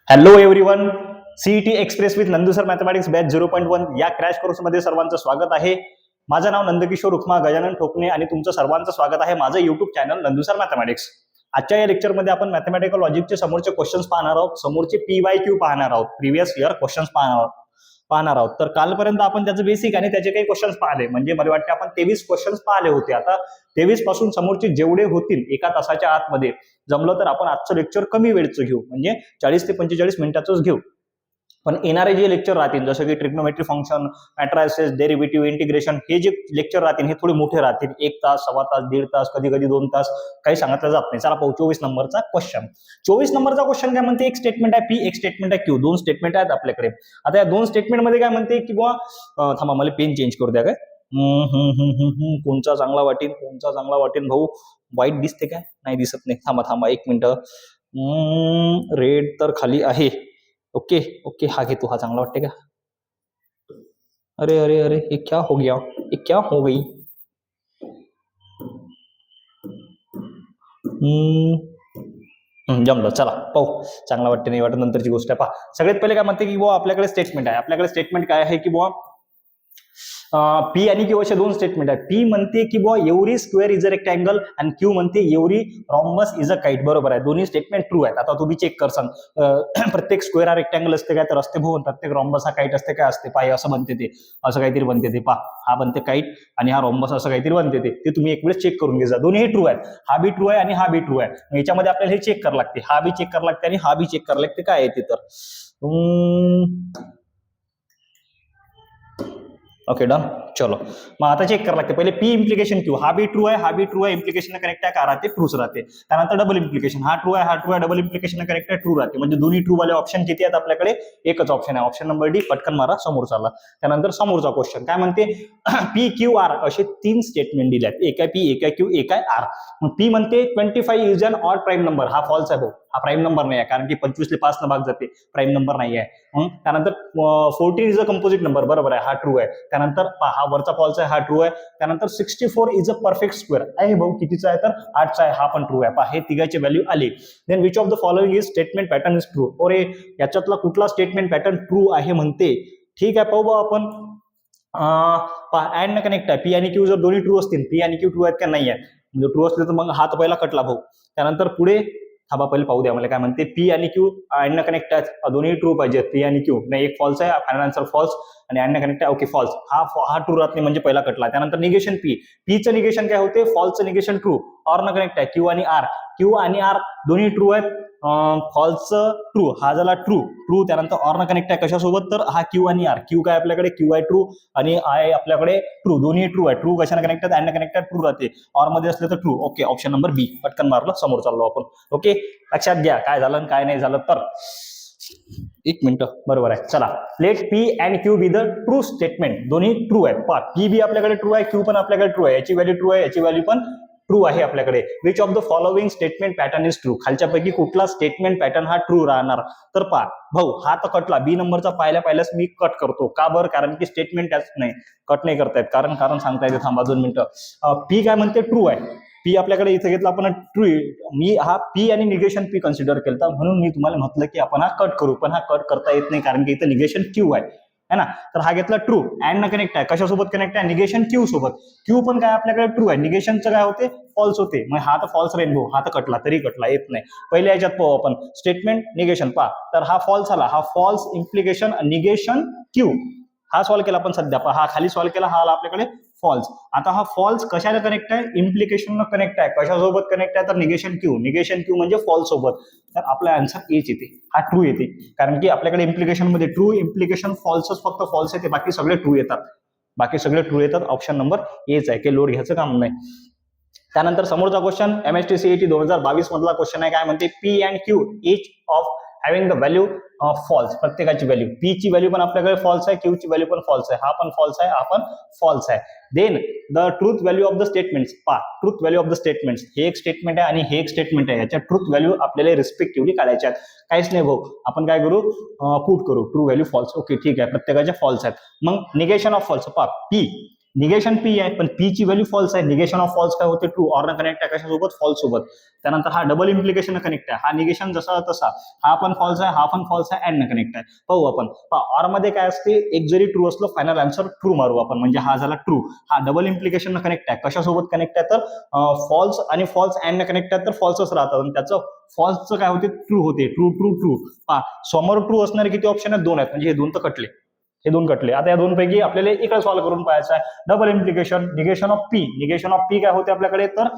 Hello everyone, CET express with Nandu sir mathematics batch 0.1 या crash कोर्समध्ये सर्वांचं स्वागत आहे. माझं नाव नंदकिशोर उखमा गजानन ठोकणे आणि तुमचं सर्वांचं स्वागत आहे माझं YouTube channel Nandu sir mathematics. आजच्या या लेक्चरमध्ये आपण मॅथमॅटिकल लॉजिकचे समोरचे क्वेश्चन्स पाहणार आहोत, समोरचे PYQ पाहणार आहोत, प्रिव्हियस इयर क्वेश्चन्स पाहणार आहोत. तर कालपर्यंत आपण त्याचं बेसिक आणि त्याचे काही क्वेश्चन्स पाहिले, म्हणजे मला वाटते आपण 23 क्वेश्चन्स पाहिले होते. आता 23 पासून समोरचे जेवढे होतील एका तासाच्या आतमध्ये जमलं तर आपण आजचं लेक्चर कमी वेळचं घेऊ, म्हणजे 40 ते 45 मिनिटाचंच घेऊ. पण येणारे जे लेक्चर राहतील जसं की trigonometry function, matrices, derivative, integration, हे जे लेक्चर राहतील हे थोडे मोठे राहतील. 1 तास, सव्वा तास, 1.5 तास, कधी कधी 2 तास, काही सांगितलं जात नाही. चला पाहू 24 नंबरचा क्वेश्चन. 24 नंबरचा क्वेश्चन काय म्हणते, एक स्टेटमेंट आहे P, एक स्टेटमेंट आहे Q. दोन स्टेटमेंट आहेत आपल्याकडे. आता या दोन स्टेटमेंट मध्ये काय म्हणते की बुवा, थांबा मला पेन चेंज करू द्या. काय कोणचा चांगला वाटेल, कोणचा चांगला वाटेल भाऊ? वाईट दिसते काय? नाही दिसत नाही. थांबा 1 मिनिट. रेड तर खाली आहे. ओके ओके, हा घेतो. हा चांगला वाटते का? अरे अरे अरे, ये क्या हो गया, ये क्या हो गई? जमलं. चला पाहू चांगला वाटते नाही वाटत नंतरची गोष्ट आहे. पहा सगळ्यात पहिले काय म्हणते की बुवा आपल्याकडे स्टेटमेंट आहे. आपल्याकडे स्टेटमेंट काय आहे की बुवा P आणि Q असे दोन स्टेटमेंट आहेत. P म्हणते की बुवा every square is a rectangle आणि Q म्हणते every rhombus is a kite. बरोबर आहे, दोन्ही स्टेटमेंट ट्रू आहेत. आता तुम्ही चेक करसान, प्रत्येक स्क्वेअर हा रेक्टँगल असते काय तर असते भाऊ, प्रत्येक रॉम्बस हा काइट असते काय असते? पाय असं बनते ते, असं काहीतरी बनते ते. पहा हा बनते काइट आणि हा रॉम्बस असं काहीतरी बनते ते तुम्ही एक वेळेस चेक करून घ्या. दोन्ही ट्रू आहेत. हा बी ट्रू आहे आणि हा बी ट्रू आहे. याच्यामध्ये आपल्याला हे चेक करावं लागते, हा बी चेक करावं लागते आणि हा बी चेक करावं लागते काय आहे ते. तर ओके डन. चलो मग आता चेक करावं लागते पहिले P इम्प्लिकेशन Q. हा बी ट्रू आहे, हा बी ट्रू आहे, इम्प्लिकेशन करेक्ट आहे, का राहते? ट्रूच राहते. त्यानंतर डबल इम्प्लिकेशन, हा ट्रू आहे, हा ट्रू आहे, डबल इम्प्लिकेशन करेक्ट आहे, ट्रू राहते. म्हणजे दोन्ही ट्रू वाले ऑप्शन किती आहेत आपल्याकडे? एकच ऑप्शन आहे, ऑप्शन नंबर डी. पटकन मारा, समोर चालला. त्यानंतर समोरचा क्वेश्चन काय म्हणते, PQR असे 3 स्टेटमेंट दिले आहेत. एक आहे P, एक आहे Q, एक आहे R. P म्हणते 25 is an odd prime number. हा फॉल्स आहे भाऊ, हा प्राईम नंबर नाही आहे, कारण की 25 ले 5 न भाग जाते, प्राईम नंबर नाही आहे. त्यानंतर 14 इज अ कंपोजिट नंबर. बरोबर आहे, हा ट्रू आहे. त्यानंतर हा वरचा फॉल्स आहे, हा ट्रू आहे. त्यानंतर 64 इज अ परफेक्ट स्क्वेअर आहे भाऊ, कितीचा आहे तर 8चा आहे, हा पण ट्रू आहे. पहा हे तिघाचे व्हॅल्यू आले. Then which of the following is statement pattern is true. ओरे याच्यातला कुठला स्टेटमेंट पॅटर्न ट्रू आहे म्हणते? ठीक आहे, पाहू बा आपण. अँड कनेक्ट आहे. P आणि Q जर दोन्ही ट्रू असतील, P आणि Q ट्रू आहेत का नाही आहे, म्हणजे ट्रू असले तर मग हात पहिला कटला भाऊ. त्यानंतर पुढे थांबा पहिले पाहू द्या मला काय म्हणते. P आणि Q अँड कनेक्ट आहेत, दोन्ही ट्रू पाहिजे. P आणि Q नाही, एक फॉल्स आहे, फायनल आन्सर फॉल्स. आणि अँड कनेक्ट आहे, ओके फॉल्स. हा ट्रू राहत नाही म्हणजे पहिला कटला. त्यानंतर निगेशन P चं निगेशन काय होते? फॉल्सचं निगेशन ट्रू. ऑर न कनेक्ट आहे Q आणि R दोन्ही ट्रू आहेत. फॉल्स ट्रू, हा झाला ट्रू. त्यानंतर ऑर न कनेक्ट आहे कशासोबत तर हा Q आणि R. Q काय आपल्याकडे? Q आहे ट्रू आणि आहे आपल्याकडे ट्रू. दोन्ही ट्रू आहे. ट्रू कशाने कनेक्ट आहेत? अँड कनेक्ट आहे, ट्रू राहते. ऑर मध्ये असले तर ट्रू. ओके, ऑप्शन नंबर बी. पटकन मारलं, समोर चाललो आपण. ओके, लक्षात घ्या काय झालं आणि काय नाही झालं तर. 1 मिनिट. बरोबर आहे. चला, let P and Q be the true statement. दोन्ही ट्रू आहे. पहा P बी आपल्याकडे ट्रू आहे, Q पण आपल्याकडे ट्रू आहे. याची व्हॅल्यू ट्रू आहे, याची व्हॅल्यू पण ट्रू आहे आपल्याकडे. Which of the following statement pattern is true. खालच्यापैकी कुठला स्टेटमेंट पॅटर्न हा ट्रू राहणार? तर पहा भाऊ हा तर कटला. बी नंबरचा पाहिल्याच मी कट करतो. का बरं? कारण की स्टेटमेंट नाही, कट नाही करतायत. कारण सांगता येते. थांबा 2 मिनिटं. P काय म्हणते? ट्रू आहे. P आपल्याकडे इथे घेतला आपण ट्रू. मी हा P आणि निगेशन P कन्सिडर केला, म्हणून मी तुम्हाला म्हटलं की आपण हा कट करू, पण हा कट करता येत नाही कारण की इथे निगेशन Q आहे ना. तर हा घेतला ट्रू. अँड न कनेक्ट आहे, कशासोबत कनेक्ट आहे? निगेशन Q सोबत. Q पण काय आपल्याकडे ट्रू आहे, निगेशनचं काय होते? फॉल्स होते. मग हा तर फॉल्स रेनबो, हा तर कटला, तरी कटला येत नाही. पहिले याच्यात पाहू आपण स्टेटमेंट निगेशन. पहा तर हा फॉल्स आला, हा फॉल्स इम्प्लिकेशन निगेशन Q. हा सॉल्व्ह केला आपण सध्या. पहा हा खाली सॉल्व्ह केला, हा आला आपल्याकडे फॉल्स. आता हा फॉल्स कशाला कनेक्ट आहे? इम्प्लिकेशन कनेक्ट आहे. कशासोबत कनेक्ट आहे तर निगेशन Q. निगेशन Q म्हणजे फॉल्स सोबत. तर आपला आन्सर एच येते, हा ट्रू येते. कारण की आपल्याकडे इम्प्लिकेशन मध्ये ट्रू, इम्प्लिकेशन फॉल्सच फक्त फॉल्स येते, बाकी सगळे ट्रू येतात. ऑप्शन नंबर एच आहे, काही लोड घ्यायचं काम नाही. त्यानंतर समोरचा क्वेश्चन MST CET 2022 मधला क्वेश्चन आहे. काय म्हणते? P and Q each of having the value false. प्रत्येकाची व्हॅल्यू, P ची व्हॅल्यू पण आपल्याकडे फॉल्स आहे, Q ची व्हॅल्यू पण फॉल्स आहे. हा पण फॉल्स आहे, हा पण फॉल्स आहे. Then the truth value of the statements. पहा truth value of the statements, हे एक स्टेटमेंट आहे आणि हे एक स्टेटमेंट आहे. याच्या ट्रूथ व्हॅल्यू आपल्याला रिस्पेक्टिव्हली काढायच्या आहेत. काहीच नाही भाऊ, आपण काय करू? पुट करू ट्रू व्हॅल्यू फॉल्स. ओके ठीक आहे, प्रत्येकाच्या फॉल्स आहेत. मग निगेशन ऑफ फॉल्स. पहा P निगेशन पी आहे पण पी ची व्हॅल्यू फॉल्स आहे. निगेशन ऑफ फॉल्स काय होते ट्रू. ऑर न कनेक्ट आहे कशासोबत फॉल्स सोबत. त्यानंतर हा डबल इम्प्लिकेशन कनेक्ट आहे. हा निगेशन जसा तसा हा पण फॉल्स आहे, हा पण फॉल्स आहे, अँड न कनेक्ट आहे. पाहू आपण. ऑर मध्ये काय असते एक जरी ट्रू असलं फायनल आन्सर ट्रू मारू आपण म्हणजे हा झाला ट्रू. हा डबल इम्प्लिकेशन कनेक्ट आहे कशासोबत कनेक्ट आहे तर फॉल्स आणि फॉल्स अँड न कनेक्ट आहे तर फॉल्सच राहतात आणि त्याचं फॉल्सचं काय होते ट्रू होते. True true true. समोर ट्रू असणारे किती ऑप्शन आहेत 2 आहेत म्हणजे हे 2 तर कटले. हे 2 कटले. आता या 2 पैकी आपल्याला इकडे सॉल्व्ह करून पाहायचं आहे. Double implication negation of P. Negation of P काय होते आपल्याकडे तर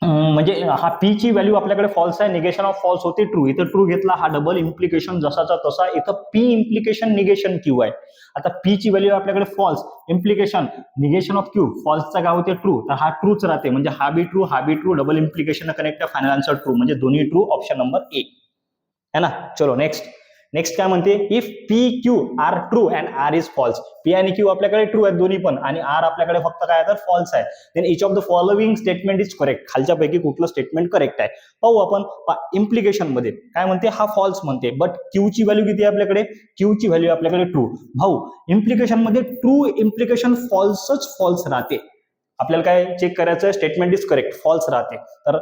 म्हणजे हा पी ची व्हॅल्यू आपल्याकडे फॉल्स आहे. निगेशन ऑफ फॉल्स होते ट्रू. इथं ट्रू घेतला. हा डबल इम्प्लिकेशन जसाचा तसा. इथं पी इम्प्लिकेशन निगेशन क्यू आहे. आता पी ची व्हॅल्यू आपल्याकडे false. Implication negation of Q. फॉल्सचा काय होते ट्रू. तर हा ट्रूच राहते म्हणजे हा बी ट्रू हा be true. Double implication connect आहे फायनल आन्सर ट्रू म्हणजे दोन्ही ट्रू. ऑप्शन नंबर ए है ना. चलो नेक्स्ट. नेक्स्ट काय म्हणते if P Q R true and R is false. P आणि क्यू आपल्याकडे ट्रू आहेत दोन्ही पण आणि आर आपल्याकडे फक्त काय तर फॉल्स आहे. Then each of the following statement is correct. खालच्या पैकी कुठलं स्टेटमेंट करेक्ट आहे पाहू आपण. इम्प्लिकेशन मध्ये काय म्हणते हा फॉल्स म्हणते बट क्यू ची व्हॅल्यू किती आहे आपल्याकडे. क्यू ची व्हॅल्यू आपल्याकडे ट्रू. भाऊ इम्प्लिकेशन मध्ये ट्रू इम्प्लिकेशन फॉल्सच फॉल्स राहते. आपल्याला काय चेक करायचं स्टेटमेंट इज करेक्ट फॉल्स राहते तर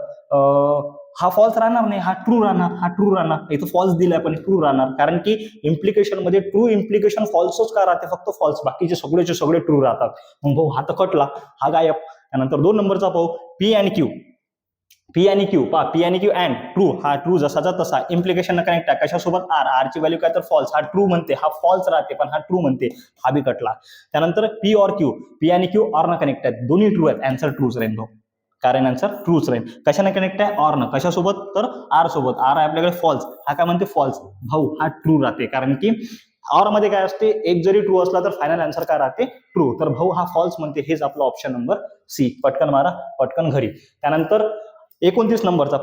हा फॉल्स राहणार नाही. हा ट्रू राहणार. हा ट्रू राहणार. इथं फॉल्स दिलाय पण ट्रू राहणार कारण की इम्प्लिकेशन मध्ये ट्रू इम्प्लिकेशन फॉल्सच का राहते फक्त फॉल्स. बाकीचे सगळेचे सगळे ट्रू राहतात. मग भाऊ हा तर कटला. हा गायब. त्यानंतर 2 नंबरचा पाहू पी आणि क्यू. पी आणि क्यू पी आणि क्यू अँड ट्रू. हा ट्रू जसाचा तसा. इम्प्लिकेशन कनेक्ट आहे कशासोबत आर. आर ची व्हॅल्यू काय तर फॉल्स. हा ट्रू म्हणते. हा फॉल्स राहते पण हा ट्रू म्हणते. हा बी कटला. त्यानंतर पी और क्यू. पी आणि क्यू ऑर न कनेक्ट आहेत. दोन्ही ट्रू आहेत. आन्सर ट्रूच राहील तो. कारण आन्सर ट्रूच राहील. कशाने कनेक्ट आहे ऑर न. कशासोबत तर आर सोबत. आर आहे आपल्याकडे फॉल्स. हा काय म्हणते फॉल्स. भाऊ हा ट्रू राहते कारण की ऑर मध्ये काय असते एक जरी ट्रू असला तर फायनल आन्सर काय राहते ट्रू. तर भाऊ हा फॉल्स म्हणते. हेच आपलं ऑप्शन नंबर सी. पटकन मारा पटकन घरी. त्यानंतर 29 नंबरचा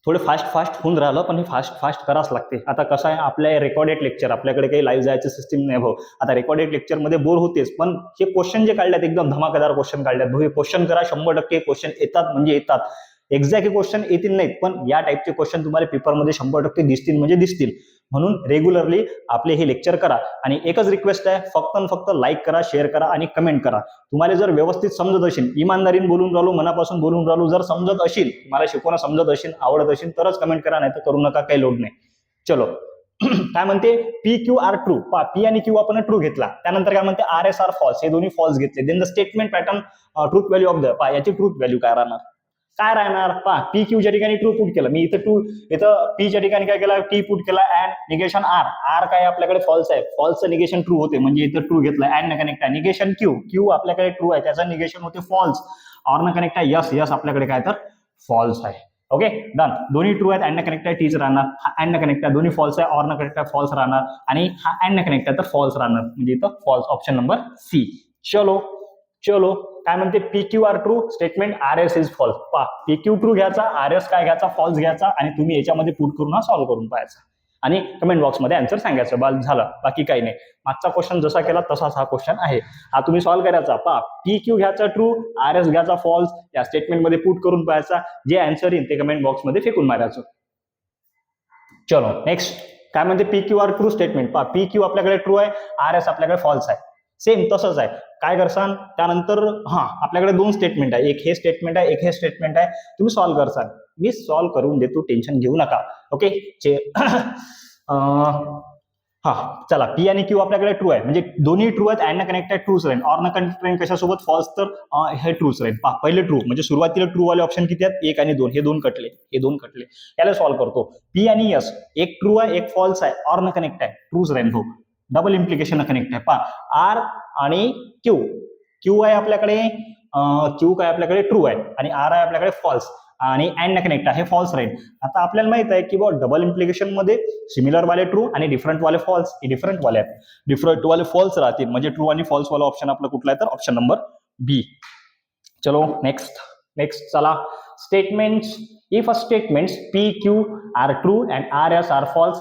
थोडे फास्ट होऊन राहिलं पण हे फास्ट करावंच लागते. आता कसं आहे आपल्या रेकॉर्डेड लेक्चर आपल्याकडे काही लाईव्ह जायची सिस्टीम नाही भाऊ. आता रेकॉर्डेड लेक्चर मध्ये बोर होतेच पण हे क्वेश्चन जे काढल्यात एकदम धमाकेदार क्वेश्चन काढल्यात भाऊ. हे क्वेश्चन करा 100% क्वेश्चन येतात म्हणजे येतात. एक्झॅक्ट क्वेश्चन येतील नाहीत पण या टाईपचे क्वेश्चन तुम्हाला पेपरमध्ये 100% दिसतील म्हणजे दिसतील. म्हणून रेग्युलरली आपले हे लेक्चर करा आणि एकच रिक्वेस्ट आहे फक्त लाईक करा शेअर करा आणि कमेंट करा. तुम्हाला जर व्यवस्थित समजत असेल इमानदारीने बोलून राहिलो मनापासून बोलून राहिलो जर समजत असेल मला शिकवणं समजत असेल आवडत असेल तरच कमेंट करा नाही तर करू नका काही लोड नाही. चलो काय म्हणते P Q R true. P आणि क्यू आपण ट्रू घेतला. त्यानंतर काय म्हणते आर एस आर फॉल्स. हे दोन्ही फॉल्स घेतले. Then the statement pattern truth value of the. याची ट्रूथ व्हॅल्यू काय राहणार. काय राहणार पी क्यूच्या ठिकाणी ट्रू पुट केलं मी. इथं पीच्या ठिकाणी काय केलं टी पुट केला अँड निगेशन आर. आर काय आपल्याकडे फॉल्स आहे. फॉल्सचं निगेशन ट्रू होते म्हणजे इथं ट्रू घेतलं. अँड न कनेक्ट आहे. Negation Q. क्यू आपल्याकडे ट्रू आहे त्याचं निगेशन होते फॉल्स. ऑर न कनेक्ट आहे यस. यस आपल्याकडे काय तर फॉल्स आहे. Okay done. दोन्ही ट्रू आहेत. अँड न कनेक्ट आहे टीच राहणार. हा अँड न कनेक्ट आहे. दोन्ही फॉल्स आहे. ऑर न कनेक्ट आहे फॉल्स राहणार आणि हा अँड न कनेक्ट आहे तर फॉल्स राहणार म्हणजे इथं फॉल्स. Option number C. चलो काय म्हणते P Q R true statement R S is false. P Q true घ्यायचा आर एस काय घ्यायचा फॉल्स घ्यायचा आणि तुम्ही याच्यामध्ये पुट करून सॉल्व्ह करून पाहायचा आणि कमेंट बॉक्समध्ये आन्सर सांगायचं. बस झालं बाकी काही नाही. मागचा क्वेश्चन जसा केला तसाच हा क्वेश्चन आहे. हा तुम्ही सॉल्व्ह करायचा. पी क्यू घ्यायचा ट्रू आर एस घ्यायचा फॉल्स या स्टेटमेंटमध्ये पुट करून पाहायचा. जे आन्सर येईल ते कमेंट बॉक्समध्ये फेकून मारायचं. चलो नेक्स्ट काय म्हणते P Q R true statement. P Q आपल्याकडे ट्रू आहे आर एस आपल्याकडे फॉल्स आहे. सेम तसंच आहे. काय करसान त्यानंतर आपल्याकडे 2 स्टेटमेंट आहे. एक हे स्टेटमेंट आहे एक हे स्टेटमेंट आहे. तुम्ही सॉल्व्ह करसान. मी सॉल्व्ह करून देतो टेन्शन घेऊ नका. ओके चला पी आणि क्यू आपल्याकडे ट्रू आहे म्हणजे दोन्ही ट्रू आहेत. अँड न कनेक्ट आहे ट्रूच राहील. ऑर न कनेक्ट राहील कशासोबत फॉल्स तर हे ट्रूच राहील. पहिले ट्रू म्हणजे सुरुवातीला ट्रू वाले ऑप्शन किती आहेत 1 आणि 2. हे 2 कटले. याला सॉल्व्ह करतो. पी आणि यस एक ट्रू आहे एक फॉल्स आहे. ऑर न कनेक्ट आहे ट्रूच राहील भाऊ. डबल इम्प्लिकेशन कनेक्ट आहे. आर आणि क्यू. क्यू आहे आपल्याकडे क्यू काय आपल्याकडे ट्रू आहे आणि आर आहे आपल्याकडे फॉल्स आणि अँड कनेक्ट आहे फॉल्स राहील. आता आपल्याला माहित आहे की डबल इम्प्लिकेशन मध्ये सिमिलर वाले ट्रू आणि डिफरंट वाले फॉल्स. हे डिफरंट वाले आहेत. डिफरंट वाले फॉल्स राहतील म्हणजे ट्रू आणि फॉल्स वाला ऑप्शन आपला कुठला आहे तर ऑप्शन नंबर बी. चलो नेक्स्ट चला statements. If a statements P Q R true and R S are false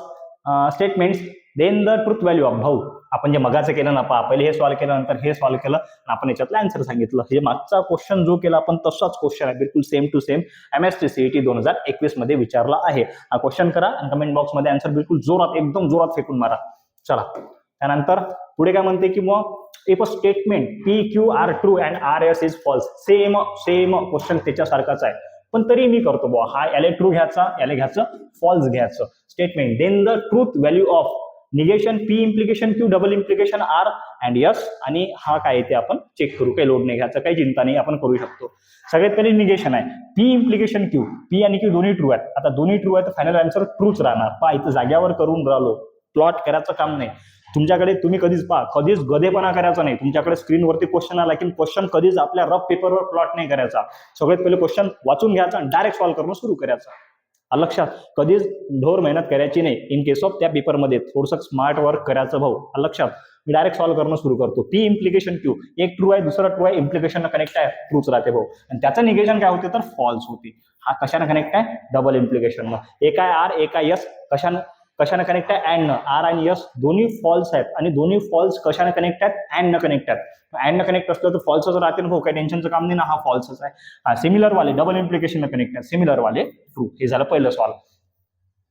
statements then the truth value of. भाऊ आपण जे मगाचं केलं ना पहिले हे सॉल्व्ह केलं नंतर हे सॉल्व्ह केलं आपण याच्यातलं आन्सर सांगितलं. हे मागचा क्वेश्चन जो केला आपण तसाच क्वेश्चन आहे बिलकुल same to same MST CET 2021 मध्ये विचारला आहे. हा क्वेश्चन करा आणि कमेंट बॉक्समध्ये आन्सर बिलकुल जोरात एकदम जोरात फेकून मारा. चला त्यानंतर पुढे काय म्हणते की मग if a statement P Q R true and R S is false, same same question त्याच्यासारखाच आहे, पण तरी मी करतो बुवा हा याला ट्रू घ्यायचा, याला घ्यायचं फॉल्स घ्यायचं statement, then the truth value of negation P implication Q double implication R and yes, आणि हा काय ते आपण चेक करू, काही लोड नाही घ्यायचं, काही चिंता नाही, आपण करू शकतो. सगळ्यात पहिले निगेशन आहे, पी इम्प्लिकेशन क्यू, पी आणि क्यू दोन्ही ट्रू आहेत. आता दोन्ही ट्रू आहे तर फायनल आन्सर ट्रूच राहणार. पहा इथं जाग्यावर करून राहिलो, प्लॉट करायचं काम नाही तुमच्याकडे, तुम्ही कधीच पहा, कधीच गधेपणा करायचा नाही. तुमच्याकडे स्क्रीनवरती क्वेश्चन आला की क्वेश्चन कधीच आपल्या रफ पेपरवर प्लॉट नाही करायचा. सगळ्यात पहिले क्वेश्चन वाचून घ्यायचा आणि डायरेक्ट सॉल्व्ह करणं सुरू करायचं. लक्षात, कधीच ढोर मेहनत करायची नाही. इन केस ऑफ त्या पेपरमध्ये थोडंसं स्मार्ट वर्क करायचं भाऊ. लक्षात, मी डायरेक्ट सॉल्व्ह करणं सुरू करतो. पी इम्प्लिकेशन क्यू, एक ट्रू आहे दुसरा ट्रू आहे, इम्प्लिकेशन कनेक्ट आहे, ट्रूच राहते भाऊ. आणि त्याचं निगेशन काय होते तर फॉल्स होते. हा कशाने कनेक्ट आहे, डबल इम्प्लिकेशन. एक आहे आर एक आहे यस, कशाने कनेक्ट आहे, अँड न. आर आणि यस दोन्ही फॉल्स आहेत, आणि दोन्ही फॉल्स कशाने कनेक्ट आहेत, अँड न कनेक्ट आहेत. अँड न कनेक्ट असलं तर फॉल्सच राहते ना भाऊ, काही टेन्शनचं काम नाही ना, हा फॉल्सच आहे. हा सिमिलर वाले डबल इम्प्लिकेशन कनेक्ट आहे, सिमिलर वाले ट्रू. हे झालं पहिलं सॉल्व.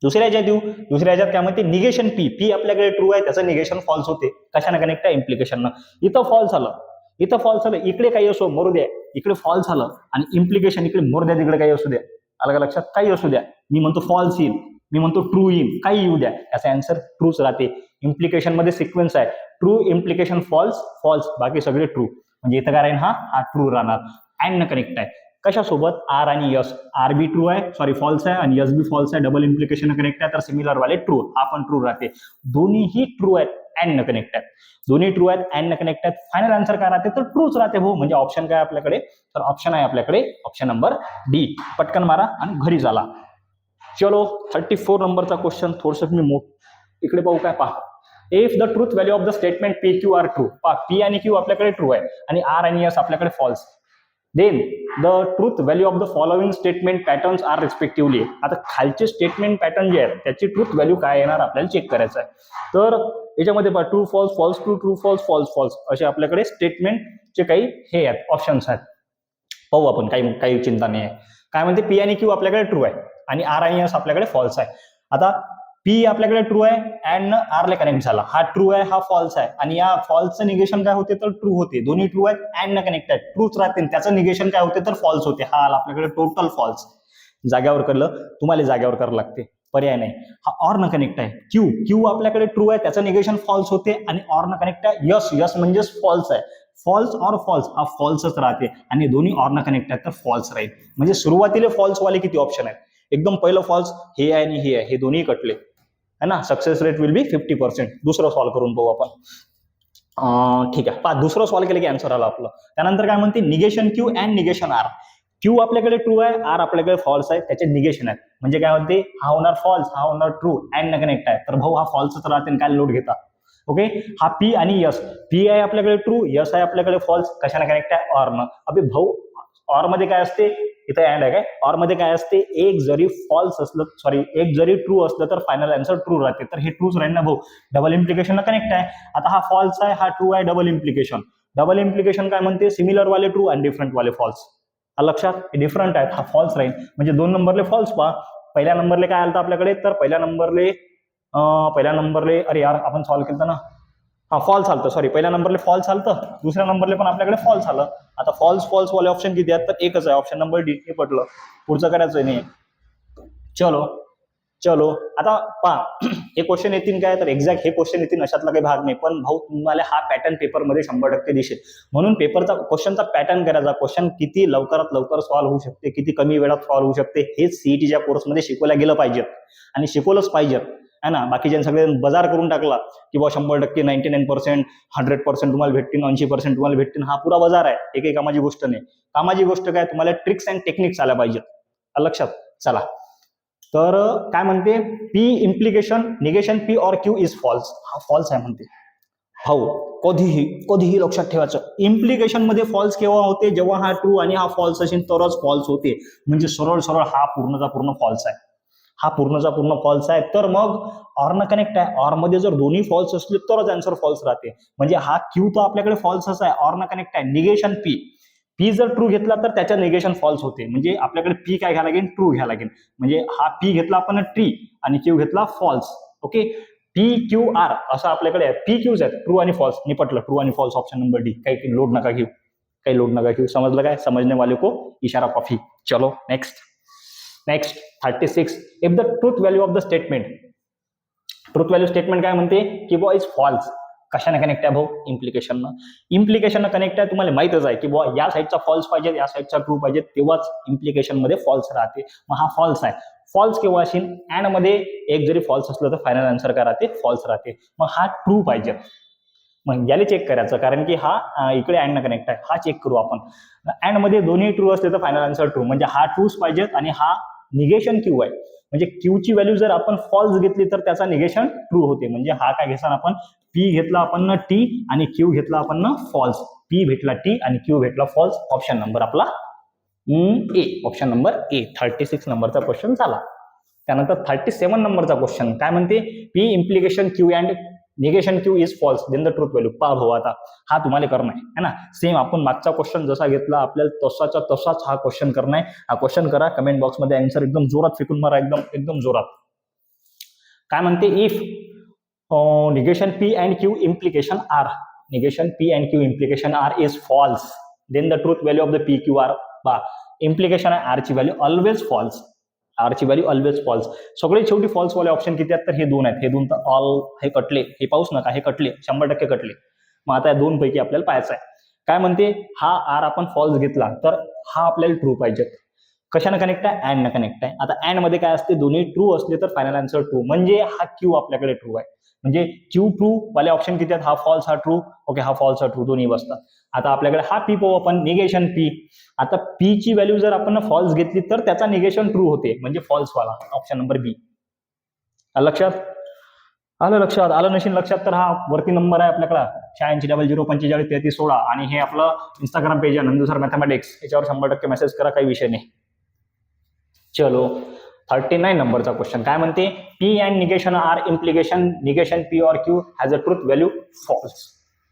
दुसऱ्या ह्याच्यात येऊ, दुसऱ्या ह्याच्यात काय म्हणते, निगेशन पी, पी आपल्याकडे ट्रू आहे त्याचं निगेशन फॉल्स होते, कशाने कनेक्ट आहे, इम्प्लिकेशन. इथं फॉल्स आलं, इथं फॉल्स आलं, इकडे काही असो मरू द्या, इकडे फॉल्स आलं, आणि इम्प्लिकेशन इकडे मरू द्या, तिकडे काही असू द्या. अलग लक्षात, काही असू द्या, मी म्हणतो फॉल्स येईल, मी म्हणतो ट्रू येईल, काही येऊ द्या, याचा आन्सर ट्रूच राहते. इम्प्लिकेशन मध्ये सिक्वेन्स आहे, ट्रू इम्प्लिकेशन फॉल्स फॉल्स, बाकी सगळे ट्रू. म्हणजे इथं काय राहील, हा ट्रू राहणार. अँड न कनेक्ट आहे कशासोबत, आर आणि यस. आर बी ट्रू आहे, सॉरी फॉल्स आहे, आणि यस बी फॉल्स आहे, डबल इम्प्लिकेशन कनेक्ट आहे, तर सिमिलर वाले ट्रू, हा पण ट्रू राहते. दोन्हीही ट्रू आहेत, अँड न कनेक्ट आहेत. दोन्ही ट्रू आहेत, अँड न कनेक्ट आहेत. फायनल आन्सर काय राहते तर ट्रूच राहते भाऊ. म्हणजे ऑप्शन काय आपल्याकडे, तर ऑप्शन आहे आपल्याकडे ऑप्शन नंबर डी. पटकन मारा आणि घरी झाला. चलो 34 नंबरचा क्वेश्चन थोडस मी इकडे पाहू काय, पहा. If the truth value of the statement P Q R true, पहा पी आणि क्यू आपल्याकडे ट्रू आहे आणि आर आणि एस आपल्याकडे false, then the truth value of the following statement patterns are respectively. आता खालचे स्टेटमेंट पॅटर्न जे आहेत त्याची ट्रूथ व्हॅल्यू काय येणार आपल्याला चेक करायचं आहे. तर याच्यामध्ये पहा true false false true true false false false असे आपल्याकडे स्टेटमेंटचे काही हे आहेत, ऑप्शन्स आहेत. पाहू आपण, काही चिंता नाही आहे. काय म्हणते, पी आणि क्यू आपल्याकडे ट्रू आहे आणि आर आणि एस आपल्याकडे फॉल्स आहे. आता पी आपल्याकडे ट्रू आहे, अँड आर ला कनेक्ट झाला, हा ट्रू आहे हा फॉल्स आहे, आणि या फॉल्सचं निगेशन काय होते तर ट्रू होते. दोन्ही ट्रू आहेत, अँड न कनेक्ट आहेत, ट्रूच राहते. त्याचं निगेशन काय होते तर फॉल्स होते. हा आला आपल्याकडे टोटल फॉल्स. जाग्यावर करलं, तुम्हाला जाग्यावर करावं लागते, पर्याय नाही. हा ऑर न कनेक्ट आहे, क्यू क्यू आपल्याकडे ट्रू आहे त्याचं निगेशन फॉल्स होते, आणि ऑर न कनेक्ट आहे यस, यस म्हणजेच फॉल्स आहे. फॉल्स ऑर फॉल्स, हा फॉल्सच राहते, आणि दोन्ही ऑर न कनेक्ट आहेत तर फॉल्स राहील. म्हणजे सुरुवातीला फॉल्स वाले किती ऑप्शन आहेत, एकदम पहिलं फॉल्स, हे आहे आणि हे आहे, हे दोन्ही कटले है ना. Success rate will be 50%. दुसरं सॉल्व्ह करून पाहू आपण. ठीक आहे, पहा दुसरं सॉल्व्ह केलं की आन्सर आला आपलं. त्यानंतर काय म्हणते, negation Q and negation R. Q आपल्याकडे ट्रू आहे, आर आपल्याकडे फॉल्स आहे, त्याचे निगेशन आहे. म्हणजे काय म्हणते, हा होणार फॉल्स, हा होणार ट्रू, अँड न कनेक्ट आहे, तर भाऊ हा फॉल्सच राहते, काय लोड घेता. ओके, हा पी आणि यस, पी आहे आपल्याकडे ट्रू, यस आहे आपल्याकडे फॉल्स, कशाने कनेक्ट आहे, ऑर न. अबे भाऊ ऑर मध्ये काय असते, इथे अँड आहे काय, ऑर मध्ये काय असते, एक जरी फॉल्स असलं, सॉरी एक जरी ट्रू असलं तर फायनल आन्सर ट्रू राहते, तर हे ट्रूच राहील ना भाऊ. डबल इम्प्लिकेशन कनेक्ट आहे. आता हा फॉल्स आहे, हा ट्रू आहे, डबल इम्प्लिकेशन. डबल इम्प्लिकेशन काय म्हणते, सिमिलर वाले ट्रू आणि डिफरंट वाले फॉल्स. लक्षात, डिफरंट आहेत, हा फॉल्स राहील. म्हणजे 2 नंबरले फॉल्स पहा. पहिल्या नंबरले काय आलं आपल्याकडे, तर पहिल्या नंबरले अरे यार आपण सॉल्व्ह केलं ना, हा फॉल्स आलतं, सॉरी पहिल्या नंबरले फॉल्स आलतं, दुसऱ्या नंबरले पण आपल्याकडे फॉल्स आलं. आता फॉल्स वाले ऑप्शन किती आहेत तर एकच आहे, ऑप्शन नंबर डी. हे पटलं, पुढचं करायचं नाही. चलो आता पहा, हे क्वेश्चन येतील काय तर एक्झॅक्ट हे क्वेश्चन येतील अशातला काही भाग नाही, पण भाऊ तुम्हाला हा पॅटर्न पेपरमध्ये 100% दिसेल. म्हणून पेपरचा क्वेश्चनचा पॅटर्न करायचा, क्वेश्चन किती लवकरात लवकर सॉल्व्ह होऊ शकते, किती कमी वेळात सॉल्व्ह होऊ शकते, हे सीईटीच्या कोर्समध्ये शिकवल्या गेलं पाहिजे आणि शिकवलंच पाहिजे है ना. बाकीच्या सगळे बाजार करून टाकला की बा 100%, 99%, 100% तुम्हाला भेटतील, 80% तुम्हाला भेटतील, हा पुरा बाजार आहे. एक कामाची गोष्ट नाही. कामाची गोष्ट काय, तुम्हाला ट्रिक्स अँड टेक्निक्स आल्या पाहिजेत. लक्षात, चला. तर काय म्हणते, P implication negation P or Q is false, हा फॉल्स आहे म्हणते. हो, कधीही लक्षात ठेवायचं, इम्प्लिकेशन मध्ये फॉल्स केव्हा होते, जेव्हा हा ट्रू आणि हा फॉल्स असेल तरच फॉल्स होते. म्हणजे सरळ हा पूर्णचा पूर्ण फॉल्स आहे, हा पूर्णचा पूर्ण फॉल्स आहे. तर मग ऑर न कनेक्ट आहे, ऑर मध्ये जर दोन्ही फॉल्स असले तरच आन्सर फॉल्स राहते. म्हणजे हा क्यू तर आपल्याकडे फॉल्सच आहे, ऑर न कनेक्ट आहे. निगेशन पी, पी जर ट्रू घेतला तर त्याच्या निगेशन फॉल्स होते. म्हणजे आपल्याकडे पी काय घ्यायला लागेल, ट्रू घ्यायला लागेल. म्हणजे हा पी घेतला आपण ट्री आणि क्यू घेतला false. Okay, P Q R असं आपल्याकडे आहे. पी क्यूज आहेत, ट्रू आणि फॉल्स. निपटलं, ट्रू आणि फॉल्स ऑप्शन नंबर डी. काही लोड नका घेऊ, काही लोड नका घेऊ. समजलं काय? समझने वाले को इशारा कॉफी. चलो next 36. If the truth value of the statement, truth value statement काय म्हणते की बुवा इज फॉल्स. कशाने कनेक्ट आहे भाऊ? इम्प्लिकेशननं कनेक्ट आहे. तुम्हाला माहितच आहे की बुवा या साईडचा फॉल्स पाहिजे, या साईडचा ट्रू पाहिजे, तेव्हाच इम्प्लिकेशन मध्ये फॉल्स राहते. मग हा फॉल्स आहे. फॉल्स केव्हा असेल? अँड मध्ये एक जरी फॉल्स असलं तर फायनल आन्सर काय राहते? फॉल्स राहते. मग हा ट्रू पाहिजे. मग याला चेक करायचं, कारण की हा इकडे अँड न कनेक्ट आहे. हा चेक करू आपण. अँड मध्ये दोन्ही ट्रू असले तर फायनल आन्सर ट्रू, म्हणजे हा ट्रूच पाहिजेत आणि हा निगेशन क्यू आहे. म्हणजे क्यू ची व्हॅल्यू जर आपण फॉल्स घेतली तर त्याचा निगेशन ट्रू होते. म्हणजे हा काय घेतला आपण? पी घेतला आपण ना टी आणि क्यू घेतला आपण ना फॉल्स. पी भेटला टी आणि क्यू भेटला फॉल्स. ऑप्शन नंबर आपला ए. ऑप्शन नंबर ए. 36 नंबरचा क्वेश्चन झाला. त्यानंतर 37 नंबरचा क्वेश्चन काय म्हणते? P implication Q and negation Q is false, then the truth value. पहा भाऊ, आता हा तुम्हाला करणं आहे ना. सेम आपण मागचा क्वेश्चन जसा घेतला आपल्याला तसाच हा क्वेश्चन करणं आहे. हा क्वेश्चन करा, कमेंट बॉक्समध्ये आन्सर एकदम जोरात फेकून मारा, एकदम जोरात. काय म्हणते? If negation P and Q implication R, negation P and Q implication R is false, then the truth value of the P Q R. बा इम्प्लिकेशन आहे, आर ची व्हॅल्यू ऑलवेज फॉल्स. आर ची व्हॅल्यू ऑलवेज फॉल्स. सगळे शेवटी false वाले option किती आहेत? तर हे दोन आहेत. हे दोन तर ऑल हे कटले. हे पाऊस नका, हे कटले, 100% कटले. मग आता या दोन पैकी आपल्याला पाहायचं आहे. काय म्हणते? हा आर आपण फॉल्स घेतला तर हा आपल्याला ट्रू पाहिजे. कशाने कनेक्ट आहे? अँड न कनेक्ट आहे. आता अँड मध्ये काय असते? दोन्ही ट्रू असले तर फायनल आन्सर ट्रू, म्हणजे हा क्यू आपल्याकडे ट्रू आहे. म्हणजे क्यू ट्रू वाले ऑप्शन किती आहेत? हा फॉल्स, हा ट्रू. ओके, हा फॉल्स, हा ट्रू, दोन्ही बसतात. आता आपल्याकडे हा पी पाहू आपण, निगेशन पी. आता पी ची व्हॅल्यू जर आपण फॉल्स घेतली तर त्याचा निगेशन ट्रू होते, म्हणजे फॉल्स वाला. ऑप्शन नंबर बी. लक्षात आलं नशील लक्षात तर हा वरती नंबर आहे आपल्याकडे 8600453316 आणि हे आपलं इंस्टाग्राम पेज आहे नंदू सर मॅथमॅटिक्स. याच्यावर 100% मेसेज करा, काही विषय नाही. चलो 39 नंबरचा क्वेश्चन काय म्हणते? P and negation R implication negation P or Q has a truth value false.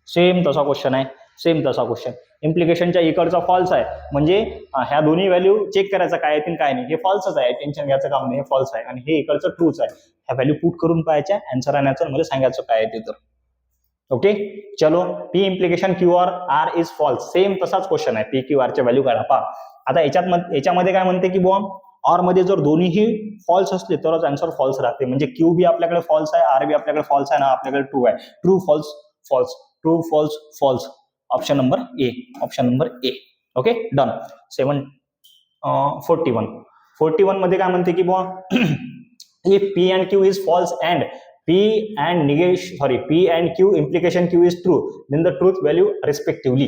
Same तसा क्वेश्चन आहे, सेम तसा क्वेश्चन. इम्प्लिकेशनच्या इकडचा फॉल्स आहे, म्हणजे ह्या दोन्ही व्हॅल्यू चेक करायचं काय येतील काय नाही. हे फॉल्सच आहे, टेन्शन घ्यायचं काम नाही, हे फॉल्स आहे. आणि हे इकडचं ट्रूच आहे. ह्या व्हॅल्यू पुट करून पाहायच्या, आन्सर आणायचं, मला सांगायचं काय येते तर. ओके, चलो. P implication Q R is false. Same तसाच क्वेश्चन आहे. पी क्यू आरच्या व्हॅल्यू काढा. पहा आता याच्यामध्ये काय म्हणते की बुवा ऑर मध्ये जर दोन्हीही फॉल्स असले तरच आन्सर फॉल्स राहते. म्हणजे क्यू बी आपल्याकडे फॉल्स आहे, आर बी आपल्याकडे फॉल्स आहे ना, आपल्याकडे ट्रू आहे. True false false, true false false. Option number A. Option number A. Okay, done. 41 मध्ये काय म्हणते की बुवा if P and Q is false and P and Q implication Q is true, then the truth value respectively.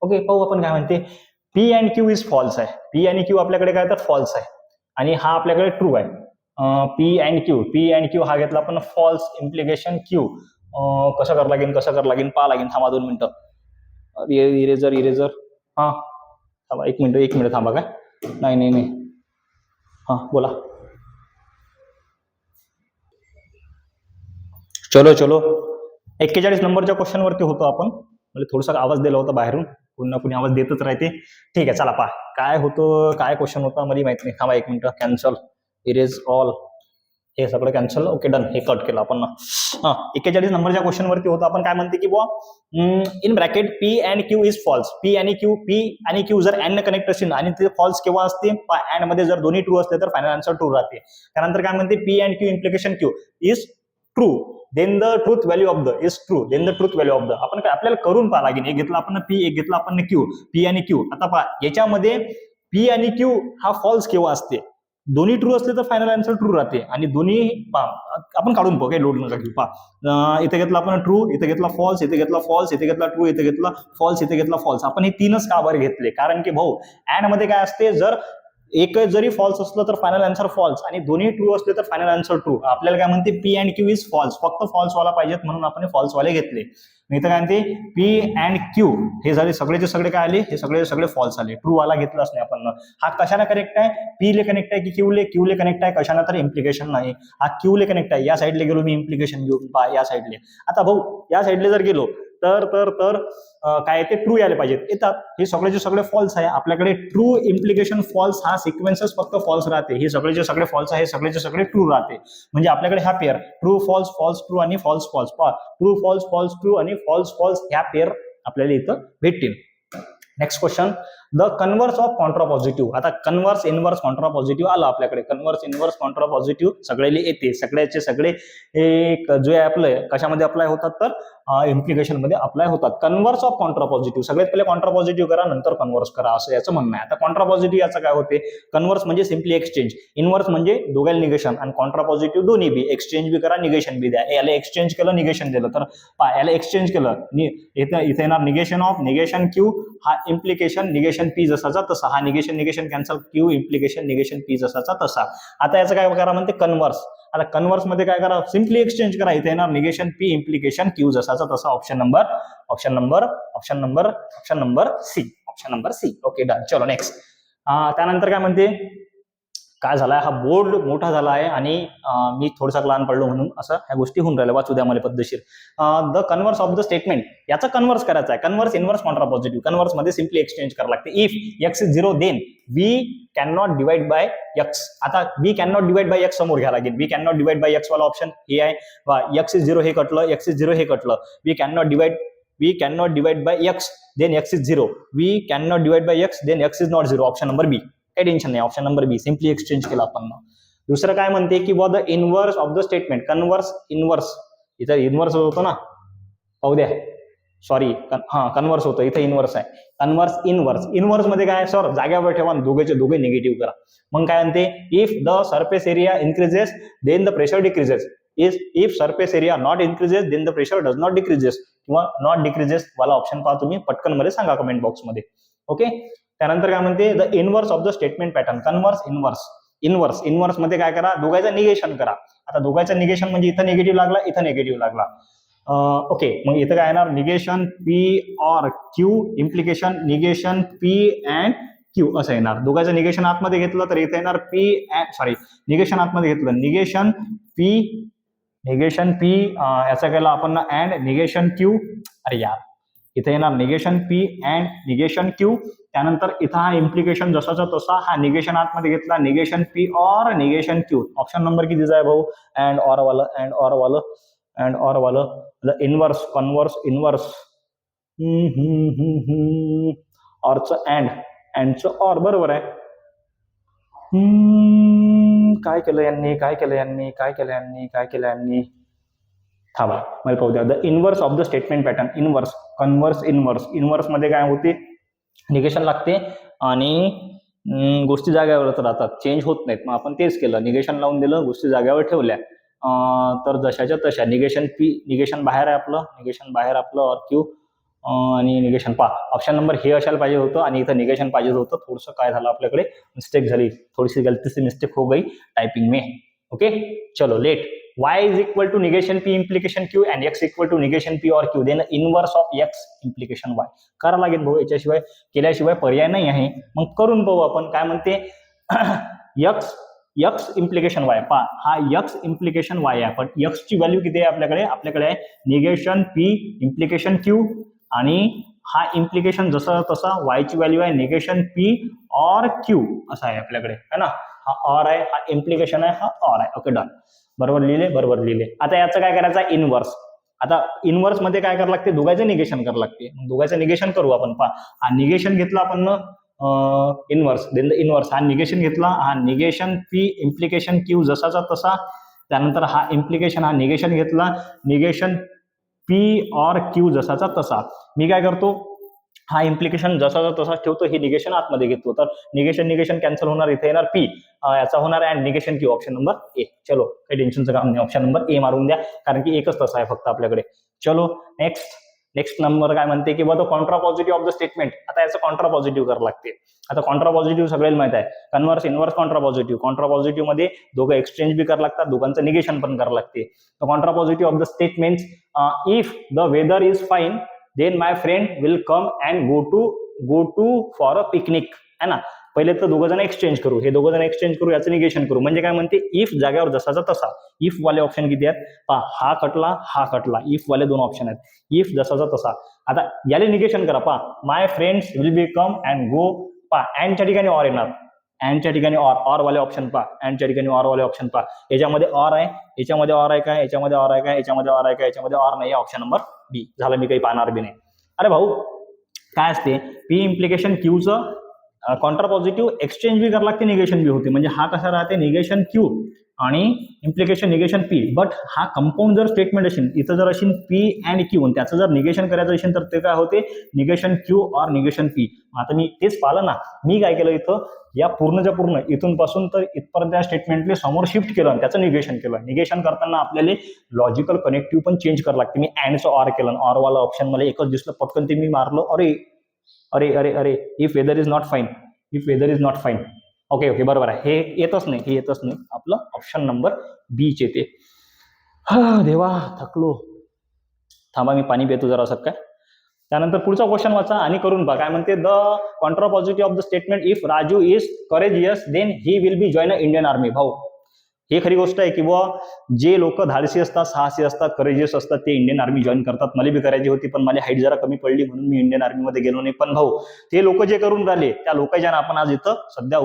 Okay, पाहू आपण काय म्हणते. P and Q is false आहे. पी आणि क्यू आपल्याकडे काय तर फॉल्स आहे आणि हा आपल्याकडे ट्रू आहे. पी अँड क्यू हा घेतला आपण फॉल्स, इम्प्लिकेशन क्यू. कसं करावं लागेल पहा लागेल. थांबा 2 मिनिटं. इरेजर. हा थांबा, एक मिनिट थांबा. काय नाही. हा बोला. चलो 41 नंबरच्या क्वेश्चन वरती होतो आपण. म्हणजे थोडासा आवाज दिला होता बाहेरून, कुणी आवाज देतच राहते. ठीक आहे, चला पहा काय होतं, काय क्वेश्चन होता मला माहित नाही. थांबा 1 मिनिट. कॅन्सल, इरेज ऑल, हे सगळं कॅन्सल. Okay, done. हे कट केलं आपण. 41 नंबरच्या क्वेश्चन वरती होतं आपण. काय म्हणते की बुवा in bracket P and Q is false. P आणि क्यू जर अँड कनेक्ट असेल आणि ते फॉल्स केव्हा असते? अँड मध्ये जर दोन्ही ट्रू असले तर फायनल आन्सर ट्रू राहते. त्यानंतर काय म्हणते? P and Q implication Q is true, then the truth value of the is true, then the truth value of the. आपण काय आपल्याला करून पाहा लागेल. एक घेतला आपण पी, एक घेतला आपण क्यू. पी आणि क्यू. आता पहा याच्यामध्ये पी आणि क्यू हा फॉल्स केव्हा असते? दोन्ही ट्रू असले तर फायनल आन्सर ट्रू राहते. आणि दोन्ही आपण काढून पाहू, काही लोड नका घेऊ. पहा इथे घेतला आपण ट्रू, इथे घेतला फॉल्स, इथे घेतला फॉल्स, इथे घेतला ट्रू, इथे घेतला फॉल्स, इथे घेतला फॉल्स. आपण हे तीनच का बरं घेतले? कारण की भाऊ अँड मध्ये काय असते? जर एक जरी फॉल्स असलं तर फायनल आन्सर फॉल्स आणि दोन्ही ट्रू असले तर फायनल आन्सर ट्रू. आपल्याला काय म्हणते? P and Q is false. फक्त फॉल्स वाला पाहिजेत म्हणून आपण फॉल्स वाले घेतले. इथं काय म्हणते? पी अँड क्यू हे झाले सगळेचे सगळे काय आले? हे सगळे फॉल्स आले. ट्रू वाला घेतलाच नाही आपण. हा कशाला कनेक्ट आहे? पी ले कनेक्ट आहे की क्यू ले कनेक्ट आहे? कशाला तर इम्प्लिकेशन नाही. हा क्यू ले कनेक्ट आहे. या साईडले गेलो मी, इम्प्लिकेशन घेऊन पहा या साईडले. आता भाऊ या साईडले जर गेलो तर काय ते ट्रू यायला पाहिजेत, येतात. हे सगळेचे सगळे फॉल्स आहे. आपल्याकडे ट्रू इम्प्लिकेशन फॉल्स हा सिक्वेन्सच फक्त फॉल्स राहते. हे सगळेचे सगळे फॉल्स आहे, सगळेचे सगळे ट्रू राहते. म्हणजे आपल्याकडे हा pair true false false true आणि false false, true false false true आणि फॉल्स फॉल्स ह्या पेअर आपल्याला इथं भेटतील. Next question, the converse of contrapositive. आता कन्व्हर्स इनव्हर्स कॉन्ट्रापॉझिटिव्ह आलं आपल्याकडे. कन्व्हर्स इनव्हर्स कॉन्ट्रापॉझिटिव्ह सगळ्याला येते. सगळ्याचे सगळे एक जे अप्लाय कशामध्ये अप्लाय होतात तर इम्प्लिकेशन मध्ये अप्लाय होतात. कन्व्हर्स ऑफ कॉन्ट्रापॉझिटिव्ह, सगळ्यात पहिले कॉन्ट्रापॉझिटिव्ह करा नंतर कन्व्हर्स करा असं याचं म्हणणं आहे. आता कॉन्ट्रापॉझिटिव्ह याचं काय होते, कन्व्हर्स म्हणजे सिम्पली एक्सचेंज, इनव्हर्स म्हणजे दोघांना निगेशन आणि कॉन्ट्रापॉझिटिव्ह दोन्ही बी. एक्सचेंज बी करा निगेशन बी द्या. याला एक्सचेंज केलं निगेशन दिलं तर याला एक्सचेंज केलं इथे येणार निगेशन ऑफ निगेशन क्यू, हा इम्प्लिकेशन निगेशन पी जसाचा तसा, हा negation negation cancel Q implication negation P जसाचा तसा. आता याचं काय करा म्हणते कन्व्हर्स. आता कन्व्हर्स मध्ये काय करा, सिम्पली एक्सचेंज करा. इथे येणार निगेशन पी इम्प्लिकेशन क्यू जसाचा तसा. Option number C. Okay done. चलो नेक्स्ट. त्यानंतर काय म्हणते, काय झालाय हा बोर्ड मोठा झाला आहे आणि मी थोडासा लहान पडलो म्हणून असं ह्या गोष्टी होऊन राहिल्या. वाचू द्या मला पद्धतशीर. The converse of the statement, याचा कन्व्हर्स करायचा आहे. Converse inverse contrapositive. कन्व्हर्स मध्ये सिम्पली एक्सचेंज करावं लागते. If X is 0 then we can not divide by X. आता we can not divide by X समोर घ्यायला लागेल. We can not divide by X वाला ऑप्शन हे आहे. एक्स इज 0 हे कटलं, एक्स इज 0 हे कटलं. We can not divide by X then X is 0. We can not divide by X then X is not 0. Option number B. काही tension नाही. Option number B simply exchange केला आपण. दुसरं काय म्हणते की the inverse of the statement. Converse inverse, इथं inverse होतं ना, पाहू द्या. सॉरी, कन्व्हर्स होतं, इथं इनव्हर्स आहे. Converse inverse. इनव्हर्स मध्ये काय सर जाग्यावर ठेवा दोघेचे दोघे निगेटिव्ह करा. मग काय म्हणते, if the surface area increases then the pressure decreases. If surface area not increases then the pressure does not decreases. किंवा नॉट डिक्रीजेस वाला ऑप्शन पहा तुम्ही, पटकन मध्ये सांगा कमेंट बॉक्स मध्ये. ओके. त्यानंतर काय म्हणते, the inverse of the statement pattern. Converse inverse मध्ये काय करा, दोघांचं निगेशन करा. आता दोघांचं निगेशन म्हणजे इथं निगेटिव्ह लागला, इथं निगेटिव्ह लागला. ओके, मग इथं काय येणार, negation P or Q implication negation P and Q असं येणार. दोघांचं निगेशन आतमध्ये घेतलं तर इथं येणार निगेशन आतमध्ये घेतलं निगेशन पी याचा केला आपण अँड निगेशन क्यू. अरे यार, इथे येणार negation P and negation Q. त्यानंतर इथं हा इम्प्लिकेशन जसाचा तसा, हा निगेशन आतमध्ये घेतला negation P or negation Q. Option number किती आहे भाऊ, अँड ऑर वालं द इनव्हर्स कन्व्हर्स इनव्हर्स ऑरचं अँडचं ऑर. बरोबर आहे. काय केलं यांनी थांबा मला पाहू द्या. The inverse of the statement pattern. Inverse मध्ये काय होते, निगेशन लागते आणि गोष्टी जाग्यावरच राहतात, चेंज होत नाहीत. मग आपण तेच केलं, निगेशन लावून दिलं, गोष्टी जाग्यावर ठेवल्या. तर जशाच्या तशा निगेशन बाहेर आहे आपलं और क्यू आणि निगेशन ऑप्शन नंबर हे असायला पाहिजे होतं आणि इथं निगेशन पाहिजे होतं. थोडंसं काय झालं, आपल्याकडे मिस्टेक झाली, थोडीशी गलती से मिस्टेक हो गई टाइपिंग में. ओके चलो late. y is equal to negation p implication q and x equal to negation p or q, then inverse of x implication y. करा लागेल भाऊ, याच्याशिवाय केल्याशिवाय पर्याय नाही आहे. मग करून पाहू आपण. काय म्हणते, x इम्प्लिकेशन y. हा x इम्प्लिकेशन y आहे, पण x ची व्हॅल्यू किती आहे आपल्याकडे आहे निगेशन p इम्प्लिकेशन q आणि हा इम्प्लिकेशन जसा तसा y ची व्हॅल्यू आहे निगेशन p और q असा आहे आपल्याकडे, है ना. हा और आहे, हा इम्प्लिकेशन आहे, हा और आहे. Okay done. बरोबर लिहिले. आता याचं काय करायचं, इनव्हर्स. आता इनव्हर्स मध्ये काय करावं लागते, दोघांचं निगेशन करावं लागते. दोघांचं निगेशन करू आपण. हा निगेशन घेतला आपण इनव्हर्स, देन द इनव्हर्स. हा निगेशन घेतला, हा निगेशन पी इम्प्लिकेशन क्यू जसाचा तसा. त्यानंतर हा इम्प्लिकेशन, हा निगेशन घेतला निगेशन पी और क्यू जसाचा तसा. मी काय करतो, हा इम्प्लिकेशन जसाचा तसा ठेवतो, हे निगेशन आतमध्ये घेतो. तर निगेशन कॅन्सल होणार, इथे येणार पी याचा होणार and negation Q. Option number ए. चलो काही टेन्शनचं काम नाही, ऑप्शन नंबर ए मारून द्या, कारण की एकच तसा आहे फक्त आपल्याकडे. चलो नेक्स्ट नंबर काय म्हणते की the contrapositive of the statement. आता याचं कॉन्ट्रापॉझिटिव्ह करावं लागते. आता कॉन्ट्रापॉझिटिव्ह सगळ्याला माहित आहे, कन्व्हर्स इनव्हर्स कॉन्ट्रापॉझिटिव्ह मध्ये दोघं एक्सचेंज बी करावं लागतात, दोघांचं निगेशन पण करावं लागते. तर contrapositive of the statement, if the weather is fine then my friend will come and go to for a picnic, है ना. पहिले तर दोघं जण एक्सचेंज करू, हे दोघं जण एक्सचेंज करू, याचं निगेशन करू. म्हणजे काय म्हणते, इफ जागेवर जसाचा तसा. इफ वाले ऑप्शन किती आहेत पहा, हा कटला. इफ वाले 2 ऑप्शन आहेत. इफ जसाचा तसा. आता याले निगेशन करा पहा, my friends will be come and go. पहा अँडच्या ठिकाणी ऑर येणार, अँडच्या ठिकाणी ऑर वाले ऑप्शन पहा, अँडच्या ठिकाणी ऑर वाले ऑप्शन पहा. याच्यामध्ये ऑर आहे, याच्यामध्ये ऑर आहे काय, याच्यामध्ये ऑर आहे काय, याच्यामध्ये ऑर आहे काय, याच्यामध्ये ऑर नाही. ऑप्शन नंबर बी झालं, मी काही पाहणार बी नाही. अरे भाऊ काय असते, पी इम्प्लिकेशन क्यूचं कॉन्ट्रा पॉझिटिव्ह एक्सचेंज बी करावं लागते, निगेशन बी होते. म्हणजे हा कसा राहते, निगेशन क्यू आणि इम्प्लिकेशन निगेशन पी. बट हा कंपाऊंड जर स्टेटमेंट असेल, इथं जर असेल पी अँड क्यू, त्याचं जर निगेशन करायचं असेल तर ते काय होते, निगेशन क्यू और निगेशन पी. आता मी तेच पाहिलं ना, मी काय केलं इथं, या पूर्णच्या पूर्ण इथून पासून तर इथपर्यंत या स्टेटमेंटले समोर शिफ्ट केलं, त्याचं निगेशन केलं. निगेशन करताना आपल्याला लॉजिकल कनेक्टिव्ह पण चेंज करावं लागते. मी अँडचं ऑर केलं, ऑर वाला ऑप्शन मला एकच दिसलं, पटकन ते मी मारलं. अरे अरे अरे अरे if weather is not fine, if weather is not fine. Okay बरोबर आहे, हे येतच नाही, हे येतच नाही. आपलं ऑप्शन नंबर बीच येते. देवा थकलो, थांबा मी पाणी पितो जरा असं काय. त्यानंतर पुढचा क्वेश्चन वाचा आणि करून बघा. काय म्हणते, the contrapositive of the statement, if Raju is courageous then he will be join a Indian army. भाऊ हे खरी गोष्ट आहे की बुवा जे लोक धाडसी असतात, साहसी असतात, करेजियस असतात ते इंडियन आर्मी जॉईन करतात. मला बी करायची होती पण मला हाईट जरा कमी पडली म्हणून मी इंडियन आर्मीमध्ये गेलो नाही. पण भाऊ ते लोक जे करून राहिले त्या लोकांच्या आपण आज इथं सध्या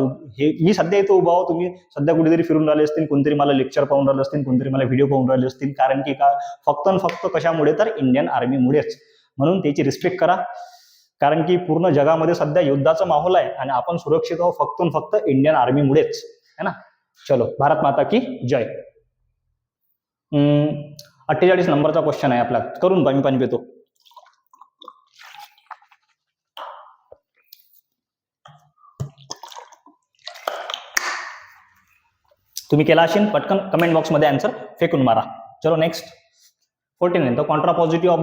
मी सध्या इथं उभा आहो, तुम्ही सध्या कुठेतरी फिरून राहिले असतील, कोणतरी मला लेक्चर पाहून राहिले असतील, कोणतरी मला व्हिडिओ पाहून राहिले असतील. कारण की का, फक्त आणि फक्त कशामुळे, तर इंडियन आर्मीमुळेच. म्हणून त्याची रिस्पेक्ट करा, कारण की पूर्ण जगामध्ये सध्या युद्धाचा माहोल आहे आणि आपण सुरक्षित आहोत फक्त आणि फक्त इंडियन आर्मीमुळेच, है ना. चलो, भारत माता की जय. 48 नंबरचा क्वेश्चन आहे आपला, करून पाणी पितो. तुम्ही केला असेल, पटकन कमेंट बॉक्स मध्ये आन्सर फेकून मारा. चलो next 14 the contrapositive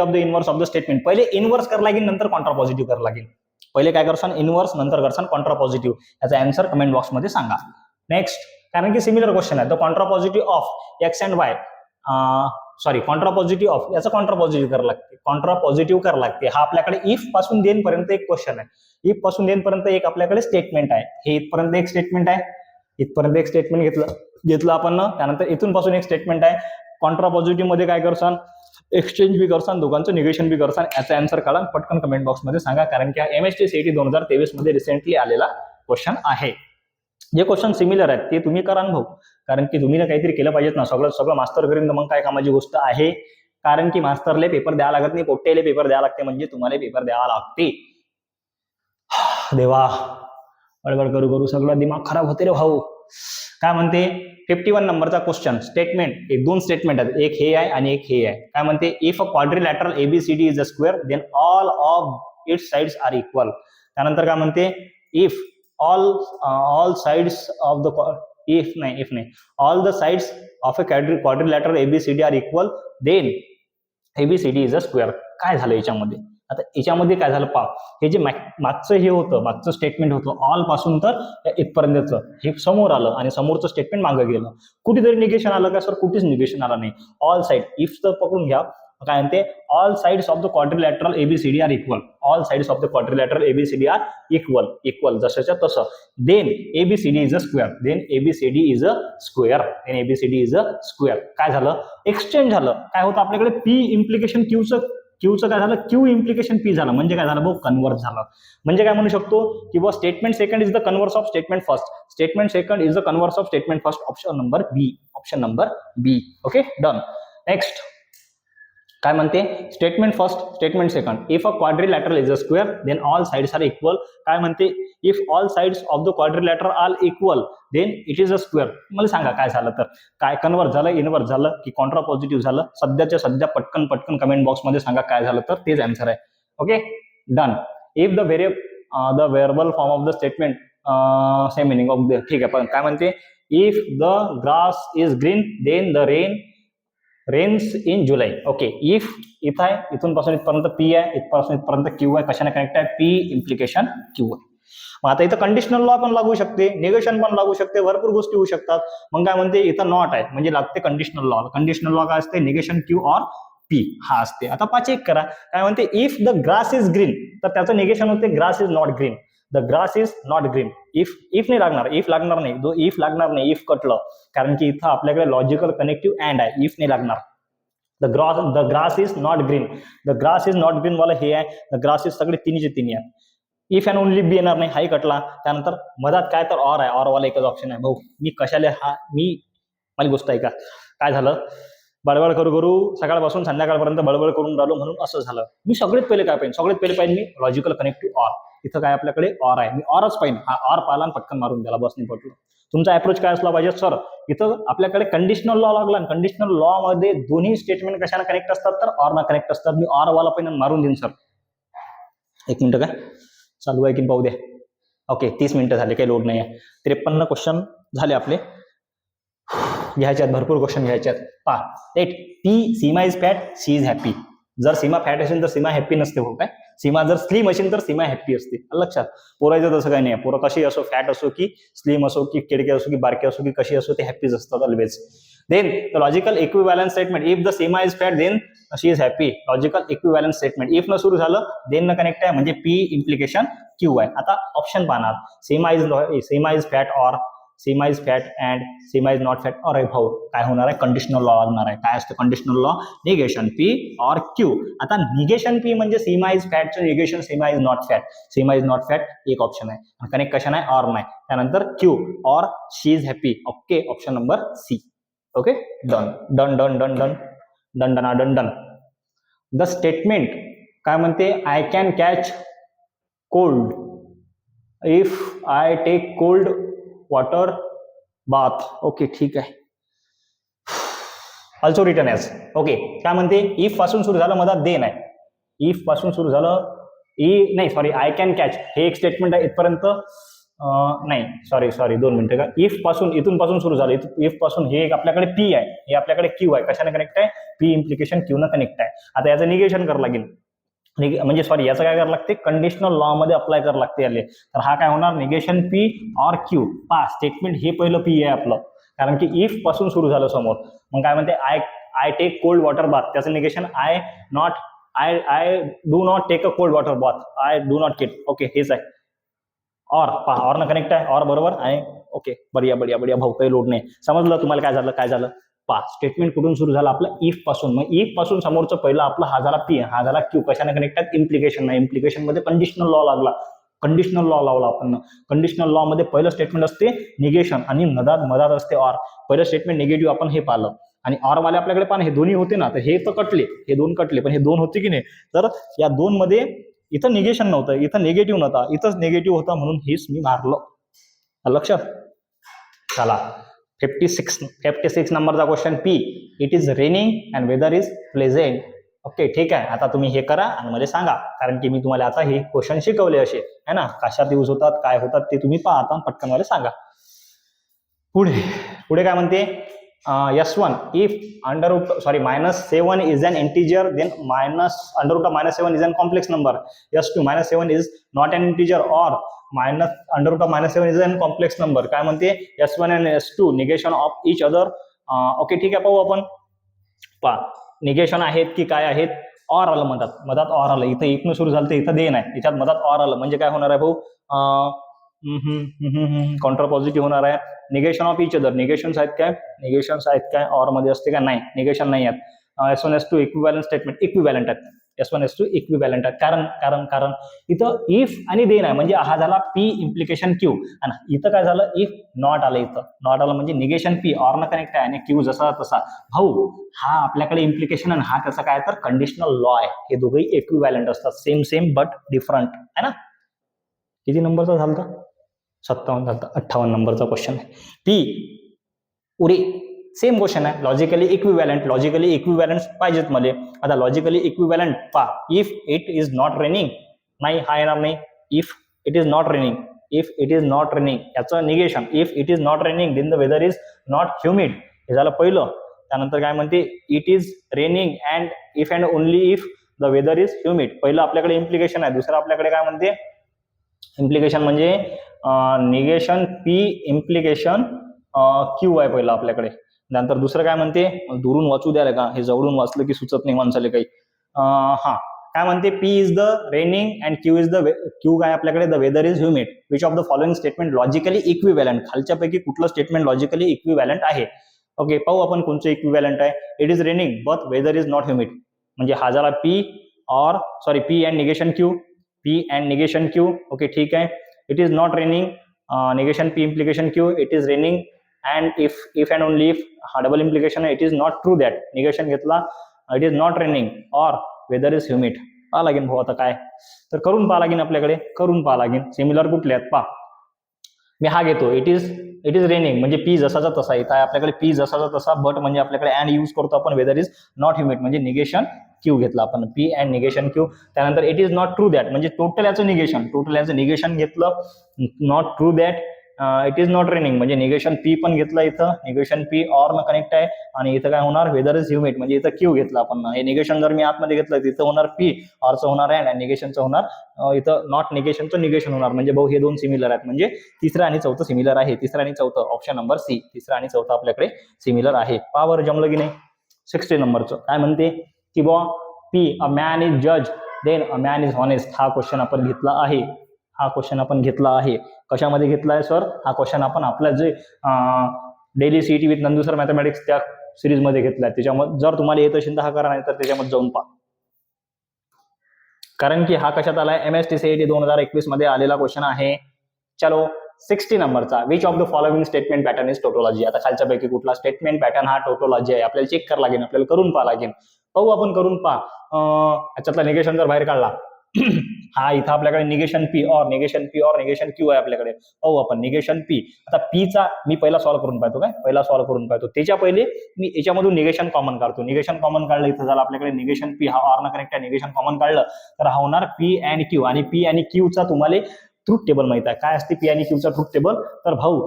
of the inverse of the statement. पहिले इनवर्स कर लागेल, नंतर कॉन्ट्रा पॉझिटिव्ह कर लागेल. पहिले काय करसान, इनवर्स, नंतर करसान कॉन्ट्रा पॉझिटिव्ह. याचा आन्सर कमेंट बॉक्स मध्ये सांगा. नेक्स्ट, कारण की सिमिलर क्वेश्चन आहे. The contrapositive of x and Y, Contra positive of, याचा कॉन्ट्रा पॉझिटिव्ह करावं लागते, कॉन्ट्रा पॉझिटिव्ह करावं लागते. हा आपल्याकडे इफ पासून देन पर्यंत एक क्वेश्चन आहे. इफ पासून देन पर्यंत एक आपल्याकडे स्टेटमेंट आहे. हे इथपर्यंत एक स्टेटमेंट आहे, इथपर्यंत एक स्टेटमेंट घेतलं आपण. त्यानंतर इथून पासून एक स्टेटमेंट आहे. कॉन्ट्रा पॉझिटिव्ह मध्ये काय करसान, एक्सचेंज बी करसान, दोघांचं निगेशन बी करसान. याचा आन्सर काढा, पटकन कमेंट बॉक्स मध्ये सांगा. कारण की हा MST CET 2023 मध्ये रिसेंटली आलेला क्वेश्चन आहे. जे क्वेश्चन सिमिलर आहेत ते तुम्ही करा भाऊ, कारण की तुम्ही काहीतरी केलं पाहिजेत ना. सगळं मास्टर करीन तर मग काय कामाची गोष्ट आहे. कारण की मास्टरले पेपर द्यावा लागत नाही, पोट्टेले पेपर द्यावा लागते, म्हणजे तुम्हाला पेपर द्यावा लागते. देवा गडबड करू सगळं दिमाग खराब होते रे भाऊ. काय म्हणते, 51 नंबरचा क्वेश्चन, स्टेटमेंट, एक 2 स्टेटमेंट आहेत, एक हे आहे आणि एक हे आहे. काय म्हणते, if a quadrilateral ABCD is a square then all of its sides are equal. त्यानंतर काय म्हणते, if all sides of the all the sides of a quadrilateral ABCD are equal then ABCD is a square. काय झालं याच्यामध्ये, आता याच्यामध्ये काय झालं पहा, हे जे मागचं हे होतं, मागचं स्टेटमेंट होतं ऑल पासून तर इथपर्यंतचं, हे समोर आलं आणि समोरचं स्टेटमेंट मागं गेलं. कुठेतरी निगेशन आलं का सर, कुठेच निगेशन आलं नाही. ऑल साइड, इफ तर पकडून घ्या, काय म्हणते, all sides of the quadrilateral ABCD are equal. All sides of the quadrilateral ABCD are equal जशाच्या तसं. Then ABCD is a square, काय झालं, एक्सचेंज झालं. काय होतं आपल्याकडे, पी इम्प्लिकेशन क्यूचं काय झालं, क्यू इम्प्लिकेशन पी झालं. म्हणजे काय झालं भाऊ, कन्व्हर्स झालं. म्हणजे काय म्हणू शकतो की बुवा, statement second is the converse of statement first, statement second is the converse of statement first. Option number B. Okay done. Next काय म्हणते, statement first, statement second, if a quadrilateral is a square then all sides are equal. काय म्हणते, if all sides of the quadrilateral are equal then it is a square. मला सांगा काय झालं, तर काय कन्वर्ट झालं, इनवर्ट झालं की कॉन्ट्रा पॉझिटिव्ह झालं. सध्याच्या सध्या पटकन कमेंट बॉक्स मध्ये सांगा काय झालं, तर तेच आन्सर आहे. Okay done. If the variable form of the statement same meaning of the, ठीक आहे. पण काय म्हणते, if the grass is green then the rains in July. Okay, if इथं आहे, इथून पासून इथपर्यंत पी आहे, इथपासून इथपर्यंत क्यू आहे. कशाने कनेक्ट आहे, पी इम्प्लिकेशन क्यू आहे. मग आता इथं कंडिशनल लॉ पण लागू शकते, निगेशन पण लागू शकते, भरपूर गोष्टी होऊ शकतात. मग काय म्हणते, इथं नॉट आहे म्हणजे लागते कंडिशनल लॉ. कंडिशनल लॉ काय असते, निगेशन क्यू और पी हा असते. आता 5 एक करा. काय म्हणते, if the grass is green, तर त्याचं निगेशन होते grass is not green. The grass is not green. If नाही लागणार, इफ लागणार नाही, इफ लागणार नाही, इफ कटलं, कारण की इथं आपल्याकडे लॉजिकल कनेक्टिव्ह अँड आहे, इफ नाही लागणार. The grass is not green, the grass is not green वाला हे आहे, द ग्रास इज सगळे तिन्हीचे तिन्ही आहे. इफ अँड ओनली बी येणार नाही, हाही कटला. त्यानंतर मधात काय तर ऑर आहे, ऑर वाला एकच ऑप्शन आहे. भाऊ मी कशाला माझी गोष्ट आहे का, काय झालं, बडबड करू सकाळपासून संध्याकाळपर्यंत बडबड करून राहिलो म्हणून असं झालं. मी सगळ्यात पहिले काय पाहिजे, सगळ्यात पहिले पाहिजे मी लॉजिकल कनेक्टिव्ह ऑर. इथं काय आपल्याकडे ऑर आहे, मी ऑरच पाहिजे. हा ऑर पाहिला आणि पटकन मारून द्याला, बस नाही पटलं. तुमचा अप्रोच काय असला पाहिजे, सर इथं आपल्याकडे कंडिशनल लॉ लागला आणि कंडिशनल लॉ मध्ये दोन्ही स्टेटमेंट कशाने कनेक्ट असतात, तर ऑर ना कनेक्ट असतात. मी ऑर वाला पाहिजे मारून देईन सर. एक मिनिट काय चालू आहे की पाहू द्या. ओके 30 मिनिटं झाले, काही लोड नाही आहे. 53 क्वेश्चन झाले आपले, घ्यायच्यात भरपूर क्वेश्चन घ्यायच्यात. पहा, T Seema is fat, she is happy. जर सीमा फॅट असेल तर सीमा हॅप्पी नसते. हो काय, सीमा जर स्लिम असेल तर सीमा हॅप्पी असते. लक्षात, पोरायचं तसं काही नाही. पोरं कशी असो, फॅट असो की स्लिम असो की केडके असो की बारके असो की कशी असो, ते हॅप्पीच असतात always. Then the logical equivalence statement, if the Seema is fat then she is happy. Logical equivalence statement, if न सुरू झालं देन न कनेक्ट आहे म्हणजे पी इम्प्लिकेशन क्यू आहे. आता ऑप्शन पाहणार, Seema is fat or Seema is fat and Seema is not fat. अरे भाऊ काय होणार आहे, कंडिशनल लॉ लागणार आहे. काय असतं conditional law, negation P or Q. आता निगेशन पी म्हणजे सीमा इज फॅटचं negation Seema is not fat. Seema is not fat एक ऑप्शन आहे, कनेक्ट कशा नाही, ऑर नाही. त्यानंतर Q or she is happy. Okay, option number C. Okay, done done done done done done done done done. The statement काय म्हणते, I can catch cold if I take cold water bath. Okay ठीक आहे. Also written as. Okay, काय म्हणते, if पासून सुरू झालं मधात देन आहे. इफ पासून सुरू झालं, आय कॅन कॅच हे एक स्टेटमेंट आहे इथपर्यंत. नाही सॉरी 2 मिनिटं का, इफ पासून इथून पासून सुरू झालं, इफ पासून हे एक आपल्याकडे पी आहे, हे आपल्याकडे क्यू आहे. कशाने कनेक्ट आहे, पी इम्प्लिकेशन क्यू न कनेक्ट आहे. आता याचं निगेशन करावं लागेल, म्हणजे याचं काय करावं लागते, कंडिशनल लॉ मध्ये अप्लाय करावं लागते याले. तर हा काय होणार, negation P or Q. Statement हे पहिलं पी आहे आपलं, कारण की इफ पासून सुरू झालं समोर. मग काय म्हणते, I take cold water bath, त्याचं negation I do not take a cold water bath, I do not get. Okay, हेच आहे. ऑर न कनेक्ट आहे, ऑर बरोबर आहे. ओके, बढिया भाऊ, काही लोड नाही. समजलं तुम्हाला काय झालं. स्टेटमेंट कुठून सुरू झालं आपलं, इफ पासून. मग इफ पासून समोरचं पहिलं आपला हा झाला पी, हा झाला क्यू. कशाने कनेक्ट आहेत, इम्प्लिकेशन नाही. इम्प्लिकेशन मध्ये कंडिशनल लॉ लागला, कंडिशनल लॉ लावला आपण. कंडिशनल लॉ मध्ये पहिलं स्टेटमेंट असते निगेशन आणि मधात असते ऑर. पहिलं स्टेटमेंट निगेटिव्ह आपण हे पाहिलं, आणि ऑर वाले आपल्याकडे पण हे दोन्ही होते ना, तर हे तर कटले, हे दोन कटले, पण हे दोन होते की नाही. तर या दोन मध्ये इथं निगेशन नव्हतं, इथं निगेटिव्ह नव्हता, इथंच निगेटिव्ह होता, म्हणून हेच मी मारलं. लक्षात. चला 56 नंबरचा question, P it is raining and weather is pleasant. Okay ठीक आहे. आता तुम्ही हे करा आणि मला सांगा, कारण की मी तुम्हाला आता हे क्वेश्चन शिकवले असे है ना, कशात यूज होतात काय होतात ते तुम्ही पहा. आता पटकन मला सांगा. पुढे काय म्हणते, S1 if -7 is an integer then -7 is an complex number. S2 -7 is not an integer or -7 is an complex number. काय म्हणते, S1 and S2 negation of each other. Okay ठीक आहे, पाहू आपण. निगेशन आहेत की काय आहेत, ऑर आलं मधात ऑर आलं. इथं एक न सुरू झालं तर इथं देन आहे, याच्यात मधात ऑर आलं म्हणजे काय होणार आहे भाऊ, काउंटर पॉझिटिव्ह होणार आहे. निगेशन ऑफ इच अदर, निगेशन्स आहेत काय ऑर मध्ये असते का, नाही निगेशन नाही आहेत. S1 S2 equivalent statement, equivalent आहेत. S1 S2 इक्विव्हॅलंट आहेत. कारण इथं इफ आणि देन आहे, म्हणजे हा झाला पी इम्प्लिकेशन क्यू. आणि इथं काय झालं, इफ नॉट आलं. इथं नॉट आलं म्हणजे निगेशन पी ऑर न कनेक्ट आहे आणि क्यू जसा तसा. भाऊ हा आपल्याकडे इम्प्लिकेशन आणि हा त्याचा काय तर कंडिशनल लॉ आहे. हे दोघेही इक्विव्हॅलंट असतात, सेम बट डिफरंट आहे ना. किती नंबरचा झाला, 57 झाला. 58 नंबरचा क्वेश्चन आहे. पी उरी सेम क्वेश्चन आहे, लॉजिकली इक्विव्हॅलंट पाहिजेत मला. आता logically equivalent if it is not raining, नाही हा येणार नाही. If it is not raining याचं negation, if it is not raining then the weather is not humid. हे झालं पहिलं. त्यानंतर काय म्हणते, it is raining and if and only if the weather is humid. पहिलं आपल्याकडे इम्प्लिकेशन आहे. दुसरं आपल्याकडे काय म्हणते, इम्प्लिकेशन म्हणजे निगेशन पी इम्प्लिकेशन क्यू आहे पहिलं आपल्याकडे. नंतर दुसरं काय म्हणते, दुरून वाचू द्यायला का, हे जवळून वाचलं की सुचत नाही माणसाला काही. काय म्हणते, P is the raining and Q is the Q काय आपल्याकडे, the weather is humid. Which of the following statement logically equivalent, खालच्यापैकी कुठलं स्टेटमेंट लॉजिकली इक्विव्हॅलंट आहे. ओके, पाहू आपण कोणचं इक्विव्हॅलंट आहे. It is raining but weather is not humid, म्हणजे हा झाला P P and negation Q, P and negation Q. Okay ठीक आहे. It is not raining, negation P implication Q, it is raining and if and only if, हा double implication आहे. It is not true that, negation घेतला, it is not raining और weather is humid. पाहा लागेल भाऊ आता काय, तर करून पाहा लागेल आपल्याकडे, करून पाहा लागेल. सिमिलर कुठले आहेत पहा. मी हा घेतो, इट इज रेनिंग म्हणजे पी जसाचा तसा इथं आहे आपल्याकडे, पी जसाचा तसा, बट म्हणजे आपल्याकडे अँड यूज करतो आपण, वेदर इज नॉट ह्युमिड म्हणजे निगेशन क्यू घेतला आपण, पी अँड निगेशन क्यू. त्यानंतर it is not true that म्हणजे टोटल याचं निगेशन घेतलं, not true that. It is not raining म्हणजे निगेशन पी पण घेतलं इथं, निगेशन पी ऑर न कनेक्ट आहे, आणि इथं काय होणार, वेदर इज ह्युमिड म्हणजे इथं क्यू घेतला आपण. हे निगेशन जर मी आतमध्ये घेतलं तिथं होणार पी, ऑरचं होणार आहे, आणि निगेशनचं होणार इथं नॉट निगेशनचं निगेशन होणार. म्हणजे भाऊ हे दोन सिमिलर आहेत, म्हणजे तिसरं आणि चौथं सिमिलर आहे. तिसरं आणि चौथं ऑप्शन नंबर सी, तिसरं आणि चौथं आपल्याकडे सिमिलर आहे. पावर जमलं की नाही. 60 नंबरचं काय म्हणते की बॉ पी अ मॅन इज जज then a man is honest. हा क्वेश्चन आपण घेतला आहे, हा क्वेश्चन आपण घेतला आहे. कशामध्ये घेतला आहे सर, हा क्वेश्चन आपण आपल्या जे daily CET with Nandu sir mathematics त्या सिरीजमध्ये घेतला आहे. त्याच्यामध्ये जर तुम्हाला येत असेल तर हा करा, नाही तर त्याच्यामध्ये जाऊन पहा. कारण की हा कशात आलाय, MST CET 2021 मध्ये आलेला क्वेश्चन आहे. चलो 60 नंबरचा, which of the following statement pattern is tautology. आता खालच्यापैकी कुठला स्टेटमेंट पॅटर्न हा टोटोलॉजी आहे, आपल्याला चेक करावं लागेल, आपल्याला करून पाहा लागेल. पाहू आपण करून पहा. याच्यातला निगेशन जर बाहेर काढला हा इथं आपल्याकडे negation P or negation Q आहे आपल्याकडे. पाहू आपण निगेशन पी. आता पीचा मी पहिला सॉल्व्ह करून पाहतो, काय पहिला सॉल्व्ह करून पाहतो. त्याच्या पहिले मी याच्यामधून निगेशन कॉमन काढतो. निगेशन कॉमन काढलं इथं झालं आपल्याकडे निगेशन पी, हा ऑर न कनेक्ट आहे, निगेशन कॉमन काढलं तर हा होणार पी अँड क्यू. आणि पी आणि क्यूचा तुम्हाला ट्रूथ टेबल माहित आहे, काय असते पी आणि क्यूचा ट्रूथ टेबल. तर भाऊ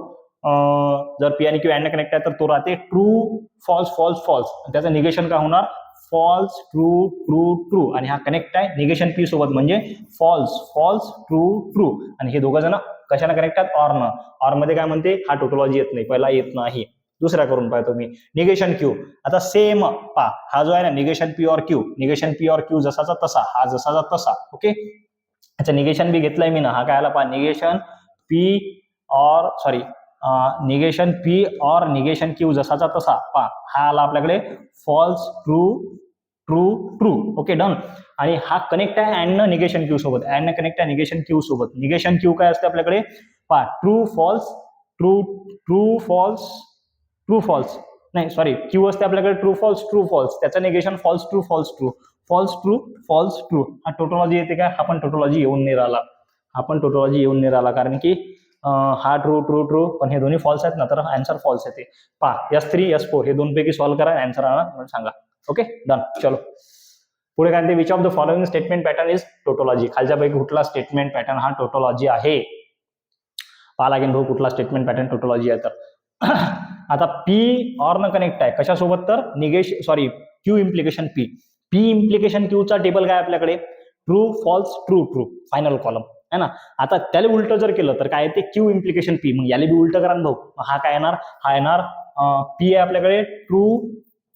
जर पी आणि क्यू अँड कनेक्ट आहे तर तो राहते ट्रू फॉल्स फॉल्स फॉल्स, त्याचं निगेशन काय होणार, फॉल्स ट्रू ट्रू ट्रू. आणि हा कनेक्ट आहे निगेशन पी सोबत म्हणजे फॉल्स फॉल्स ट्रू ट्रू. आणि हे दोघं जण कशाने कनेक्ट आहेत, ऑर न. ऑर मध्ये काय म्हणते, हा टोटोलॉजी येत नाही, पहिला येत नाही. दुसरा करून पाहतो मी निगेशन क्यू. आता सेम पा, हा जो आहे ना निगेशन पी और क्यू जसाचा तसा, हा जसाचा तसा. ओके, अच्छा निगेशन बी घेतलाय मी ना, हा काय आला पहा, negation P or negation Q जसाचा तसा पा, हा आला आपल्याकडे false true true true. Okay done. आणि हा कनेक्ट आहे अँड न निगेशन क्यू सोबत, अँड न कनेक्ट आहे निगेशन क्यू सोबत. निगेशन क्यू काय असते आपल्याकडे पा, true false true true false true false, नाही सॉरी, क्यू असते आपल्याकडे ट्रू फॉल्स, त्याचं negation false true false true. हा टोटोलॉजी येते काय, हा पण टोटोलॉजी येऊन नाही राहिला, कारण की हा ट्रू ट्रू ट्रू, पण हे दोन्ही फॉल्स आहेत ना, तर आन्सर फॉल्स येते. पा S3 S4 हे दोन पैकी सॉल्व्ह करा, आन्सर आणा सांगा. Okay done. चलो पुढे काय म्हणते, which of the following statement pattern is tautology. खालच्यापैकी कुठला स्टेटमेंट पॅटर्न हा टोटोलॉजी आहे. पाहा लागेल भाऊ कुठला स्टेटमेंट पॅटर्न टोटोलॉजी आहे. तर आता पी ऑर न कनेक्ट आहे कशासोबत, तर क्यू इम्प्लिकेशन पी इम्प्लिकेशन क्यूचा टेबल काय आपल्याकडे, true false true true, final column आहे ना. आता त्याला उलट जर केलं तर काय येते, क्यू इम्प्लिकेशन पी. मग याला बी उलट करा भाऊ, हा काय येणार, हा येणार पी आहे आपल्याकडे ट्रू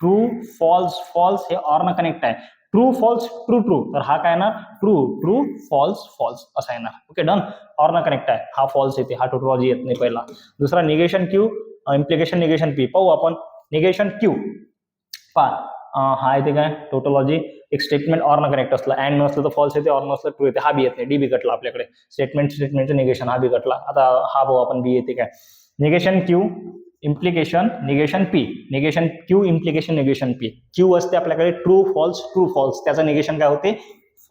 ट्रू फॉल्स फॉल्स, हे ऑर न कनेक्ट आहे, ट्रू फॉल्स ट्रू ट्रू, तर हा काय येणार ट्रू ट्रू फॉल्स फॉल्स असा येणार. Okay done. ऑर न कनेक्ट आहे, हा फॉल्स येते, हा टोटोलॉजी येत नाही पहिला. दुसरा negation Q implication negation P. पाहू आपण निगेशन क्यू पा, हा येते काय टोटोलॉजी, एक स्टेटमेंट ऑर न कनेक्ट असलं, अँड नसलं तर फॉल्स येते, ऑर नसलं ट्रू येते. हा बी येत नाही, डी बी कटला आपल्याकडे, स्टेटमेंटचं निगेशन हा बी कटला. आता हा भाऊ आपण बी येते काय, negation Q implication negation P, negation Q implication negation P. Q असते आपल्याकडे ट्रू फॉल्स, त्याचं निगेशन काय होते,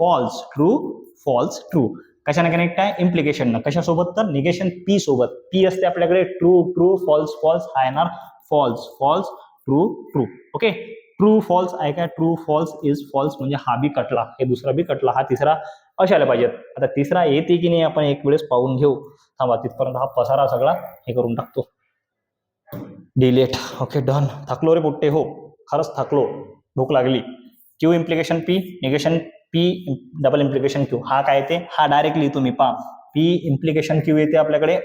फॉल्स ट्रू. कशाने कनेक्ट आहे, इम्प्लिकेशन कशासोबत, तर निगेशन पी सोबत. पी असते आपल्याकडे ट्रू ट्रू फॉल्स, हा येणार false true true. Okay, true false आहे काय, ट्रू फॉल्स इज फॉल्स म्हणजे हा बी कटला, हे दुसरा बी कटला, हा तिसरा अशाला पाहिजेत. आता तिसरा येते की नाही आपण एक वेळेस पाहून घेऊ. थांबा तिथपर्यंत हा पसारा सगळा हे करून टाकतो, डिलीट. Okay done. थकलो रे पोट्टे, हो खरंच थकलो, भूक लागली. Q implication P, negation P double implication Q. हा काय येते, हा डायरेक्टली तुम्ही पा, पी इम्प्लिकेशन क्यू येते आपल्याकडे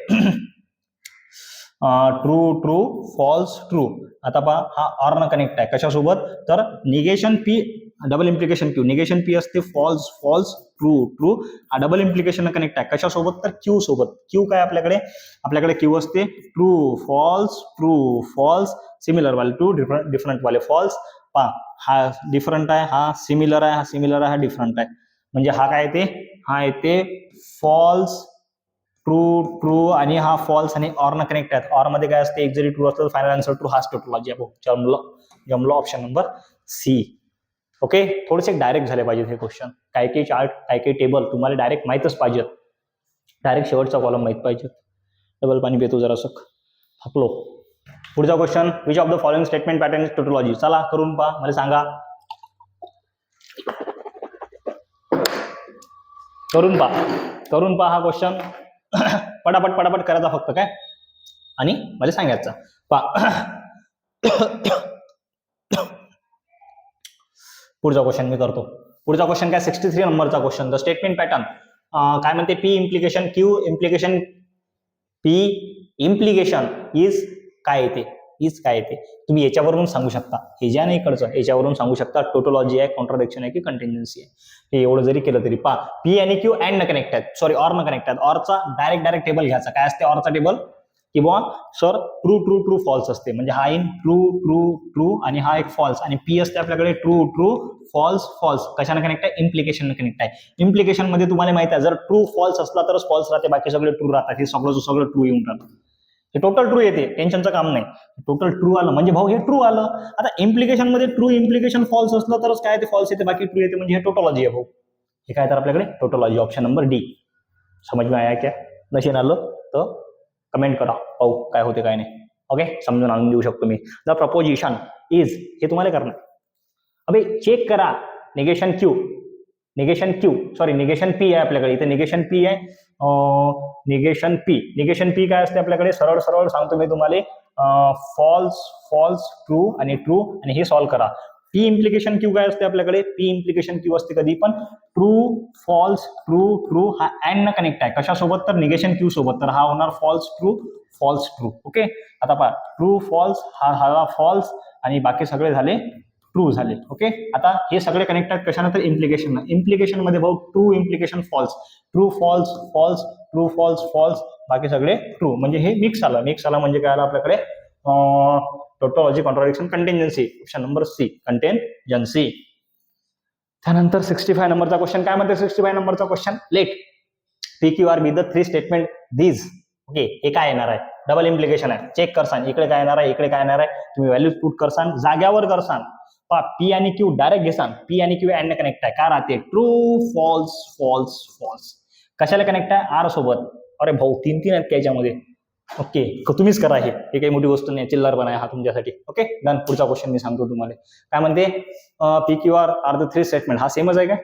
ट्रू ट्रू फॉल्स ट्रू. आता पहा हा ऑर न कनेक्ट आहे कशासोबत, तर negation P double implication Q, negation P असते फॉल्स फॉल्स ट्रू ट्रू, हा डबल इम्प्लिकेशन कनेक्ट आहे कशासोबत तर क्यू सोबत. क्यू काय आपल्याकडे क्यू असते ट्रू फॉल्स सिमिलर वाले ट्रू डिफरंट वाले फॉल्स. पहा हा डिफरंट आहे, हा सिमिलर आहे, हा डिफरंट आहे. म्हणजे हा काय येते, हा येते फॉल्स ट्रू ट्रू आणि हा फॉल्स आणि ऑर न कनेक्ट आहेत. ऑर मध्ये काय असते, एक जरी ट्रू असलं तर फायनल आन्सर ट्रू, हाच टोटोलॉजी आहे. जमलो ऑप्शन नंबर सी. ओके, थोडेसे डायरेक्ट झाले पाहिजेत हे क्वेश्चन. काही काही चार्ट काही काही टेबल तुम्हाला डायरेक्ट माहीतच पाहिजेत, डायरेक्ट शेवटचा कॉलम माहीत पाहिजे. डबल पाणी पितो जरासं, थकलो. पुढचा question, which of the following statement pattern is tautology. चला करून पहा, मला सांगा. करून पहा हा क्वेश्चन. पटापट करायचा फक्त काय, आणि मला सांगायचं. पहा पुढचा क्वेश्चन मी करतो. पुढचा क्वेश्चन काय, 63 नंबरचा क्वेश्चन. द स्टेटमेंट पॅटर्न काय म्हणते, P implication Q implication P implication is काय येते तुम्ही याच्यावरून सांगू शकता. हे ज्या नाही इकडचं याच्यावरून सांगू शकता टोटोलॉजी आहे, कॉन्ट्राडिक्शन आहे की कंटिन्जन्सी आहे. हे एवढं जरी केलं तरी पहा, पी आणि क्यू अँड न कनेक्ट आहेत, सॉरी ऑर न कनेक्ट आहेत. ऑरचा डायरेक्ट टेबल घ्यायचा. काय असते ऑरचा टेबल, की बुवा sir true true true false असते, म्हणजे हा इन ट्रू ट्रू ट्रू आणि हा एक फॉल्स, आणि पी असते आपल्याकडे ट्रू ट्रू फॉल्स कशाने कनेक्ट आहे, इम्प्लिकेशन कनेक्ट आहे. इम्प्लिकेशन मध्ये तुम्हाला माहिती आहे, जर ट्रू फॉल्स असला तरच फॉल्स राहते, बाकी सगळे ट्रू राहतात. हे सगळं ट्रू येऊन राहतं, हे टोटल ट्रू येते, टेन्शनचं काम नाही. टोटल ट्रू आलं म्हणजे भाऊ हे ट्रू आलं. आता इम्प्लिकेशन मध्ये ट्रू इम्प्लिकेशन फॉल्स असलं तरच काय ते फॉल्स येते, बाकी ट्रू येते, म्हणजे हे टोटोलॉजी आहे भाऊ. हे काय तर आपल्याकडे टोटोलॉजी, ऑप्शन नंबर डी. समझ में आया क्या? नशीन आलं तर कमेंट करा, पाहू काय होते काय नाही. ओके, समजून आणून देऊ शकतो मी. द प्रपोजिशन इज, हे तुम्हाला करणार. अबे चेक करा, negation Q sorry negation P आहे आपल्याकडे, इथे निगेशन पी आहे. निगेशन पी काय असते आपल्याकडे, सरळ सांगतो मी तुम्हाला, फॉल्स ट्रू आणि हे सॉल्व्ह करा. पी इम्प्लिकेशन क्यू काय असते आपल्याकडे, पी इम्प्लिकेशन क्यू असते कधी पण ट्रू फॉल्स ट्रू हा अँड न कनेक्ट आहे कशासोबत तर निगेशन क्यू सोबत, तर हा होणार फॉल्स ट्रू. ओके, आता पहा ट्रू फॉल्स हा फॉल्स आणि बाकी सगळे झाले ट्रू झाले. ओके, आता हे सगळे कनेक्ट आहेत कशानंतर, इम्प्लिकेशन मध्ये भाऊ true implication false, true false बाकी सगळे ट्रू, म्हणजे हे मिक्स आलं म्हणजे काय आलं आपल्याकडे, tautology contradiction contingency, option number C contingency. त्यानंतर 65 नंबरचा क्वेश्चन काय म्हणते, 65 नंबरचा question, let P Q are be the 3 statement these. ओके, हे काय येणार आहे, डबल इम्प्लिकेशन आहे, चेक करसान, इकडे काय येणार आहे, तुम्ही व्हॅल्यूज पुट करसान, जाग्यावर करसान. पहा पी आणि क्यू डायरेक्ट घेसान, पी आणि क्यू अँड कनेक्ट आहे, काय राहते ट्रू फॉल्स. कशाला कनेक्ट आहे, आर सोबत. अरे भाऊ 3 आहेत त्याच्यामध्ये. ओके, तुम्हीच करा, हे काही मोठी गोष्ट नाही, चिल्लर बनाय हा तुमच्यासाठी. Okay done. पुढचा क्वेश्चन मी सांगतो तुम्हाला काय म्हणते, P Q are the 3 statement, हा सेमच आहे काय,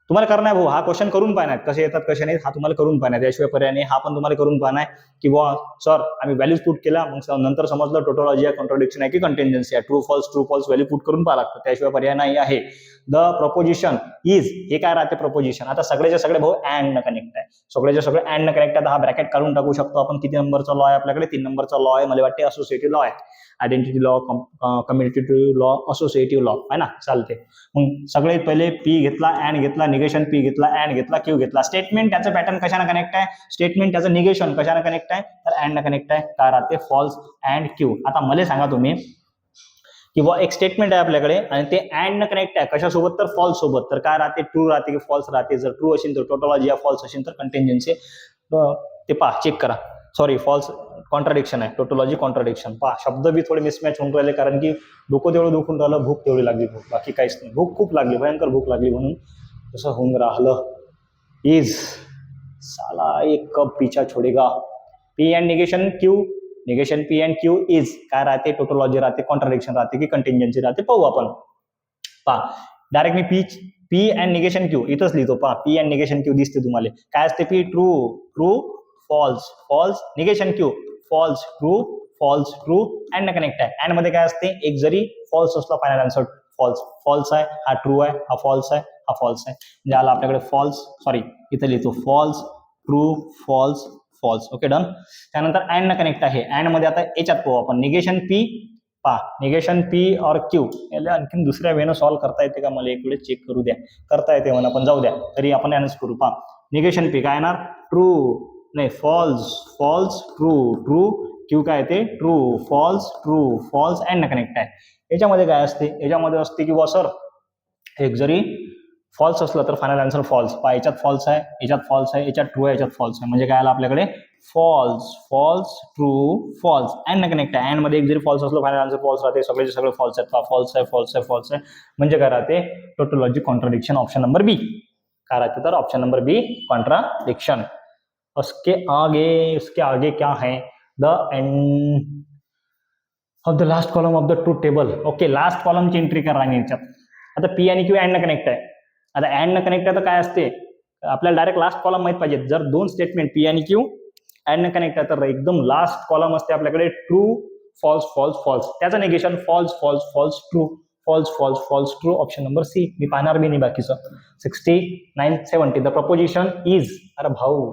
तुम्हाला करणार भाऊ. हा क्वेश्चन करून पाहणार, कसे येतात कसे नाही हा तुम्हाला करून पाहणार, त्याशिवाय पर्याय नाही. हा पण तुम्हाला करून पाहणार की बुवा सर आम्ही व्हॅल्यूज पुट केला, मग नंतर समजलं टोटोलॉजी आहे, कॉन्ट्राडिक्शन आहे की कंटिन्जन्सी आहे, ट्रू फॉल्स व्हॅल्यू पुट करून पाहा लागतं, त्याशिवाय पर्याय नाही आहे. द प्रपोजिशन इज, हे काय राहते प्रपोजिशन, आता सगळेच्या सगळे भाऊ अँड न कनेक्ट आहे, सगळे अँड न कनेक्ट आहे. हा ब्रॅकेट काढून टाकू शकतो आपण. किती नंबरचा लॉ आहे आपल्याकडे, 3 नंबरचा लॉ आहे, मला वाटते असोसिएटिव्ह लॉ आहे, identity law, commutative law, associative law आहे ना, चालते. मग सगळे पहिले पी घेतला, अँड घेतला, निगेशन पी घेतला, अँड घेतला, क्यू घेतला. स्टेटमेंट त्याचं पॅटर्न कशाने कनेक्ट आहे, स्टेटमेंट त्याचं निगेशन कशाने कनेक्ट आहे, तर अँड न कनेक्ट आहे, काय राहते फॉल्स अँड क्यू. आता मला सांगा तुम्ही किंवा एक स्टेटमेंट आहे आपल्याकडे आणि ते अँड न कनेक्ट आहे कशासोबत तर फॉल्स सोबत, तर काय राहते ट्रू राहते की फॉल्स राहते. जर ट्रू असेल तर टोटोलॉजी आहे, फॉल्स असेल तर कंटिन्जन्सी. ते पहा चेक करा, सॉरी फॉल्स कॉन्ट्राडिक्शन आहे, टोटोलॉजी कॉन्ट्राडिक्शन. पहा शब्द बी थोडे मिसमॅच होऊन राहिले, कारण की डोकं तेवढं दुखून राहिलं, भूक तेवढी लागली, बाकी काहीच नाही. भूक खूप लागली, भयंकर भूक लागली, म्हणून तसं होऊन राहिलं. इज साला एक कप पीछा छोडेगा. P and negation P and Q is काय राहते, टोटोलॉजी राहते, कॉन्ट्राडिक्शन राहते की कंटिन्जन्सी राहते, पाहू आपण. पहा direct me P and negation Q इथंच लिहितो. पहा पी अँड निगेशन क्यू दिसते तुम्हाला, काय असते, P true false negation Q false true and connect आहे. अँड मध्ये काय असते, एक जरी फॉल्स असला फायनल आन्सर फॉल्स आहे, हा ट्रू आहे, हा फॉल्स आहे, हा फॉल्स आहे, म्हणजे आला आपल्याकडे फॉल्स, सॉरी इथे लिहितो false true false. Okay done. त्यानंतर अँड न कनेक्ट आहे, अँड मध्ये आता याच्यात पाहू आपण, निगेशन पी पा निगेशन पी और क्यू याला आणखीन दुसऱ्या वेनं सॉल्व्ह करता येते का मला एक वेळेस चेक करू द्या. करता येते म्हणा पण जाऊ द्या तरी आपण यानंच करू. पा निगेशन पी काय येणार ट्रू नाही false false true true Q काय येते ट्रू फॉल्स अँड कनेक्ट आहे. याच्यामध्ये काय असते याच्यामध्ये असते की सर एक जरी फॉल्स असलं तर फायनल आन्सर फॉल्स. पा याच्यात फॉल्स आहे याच्यात फॉल्स आहे याच्यात ट्रू आहे याच्यात फॉल्स आहे म्हणजे काय आलं आपल्याकडे false true false and connect आहे. अँड मध्ये एक जरी फॉल्स असलं फायनल आन्सर फॉल्स राहते. सगळे सगळे फॉल्स आहेत. फॉल्स आहे म्हणजे काय राहते टोटोलॉजिक कॉन्ट्राडिक्शन ऑप्शन नंबर बी. काय राहते तर ऑप्शन नंबर बी कॉन्ट्राडिक्शन. उसके आगे क्या है the end of the last column of the truth table. Okay last कॉलमची एंट्री करा याच्यात. आता पी आणि क्यू अँड न कनेक्ट आहे. आता अँड न कनेक्ट आहे तर काय असते आपल्याला डायरेक्ट लास्ट कॉलम माहित पाहिजे. जर दोन स्टेटमेंट पी आणि क्यू अँड न कनेक्ट आहे तर एकदम लास्ट कॉलम असते आपल्याकडे ट्रू फॉल्स त्याचं negation false true option number C. मी पाहणार बी नाही बाकीचं. 69 70 द प्रपोजिशन इज. अरे भाऊ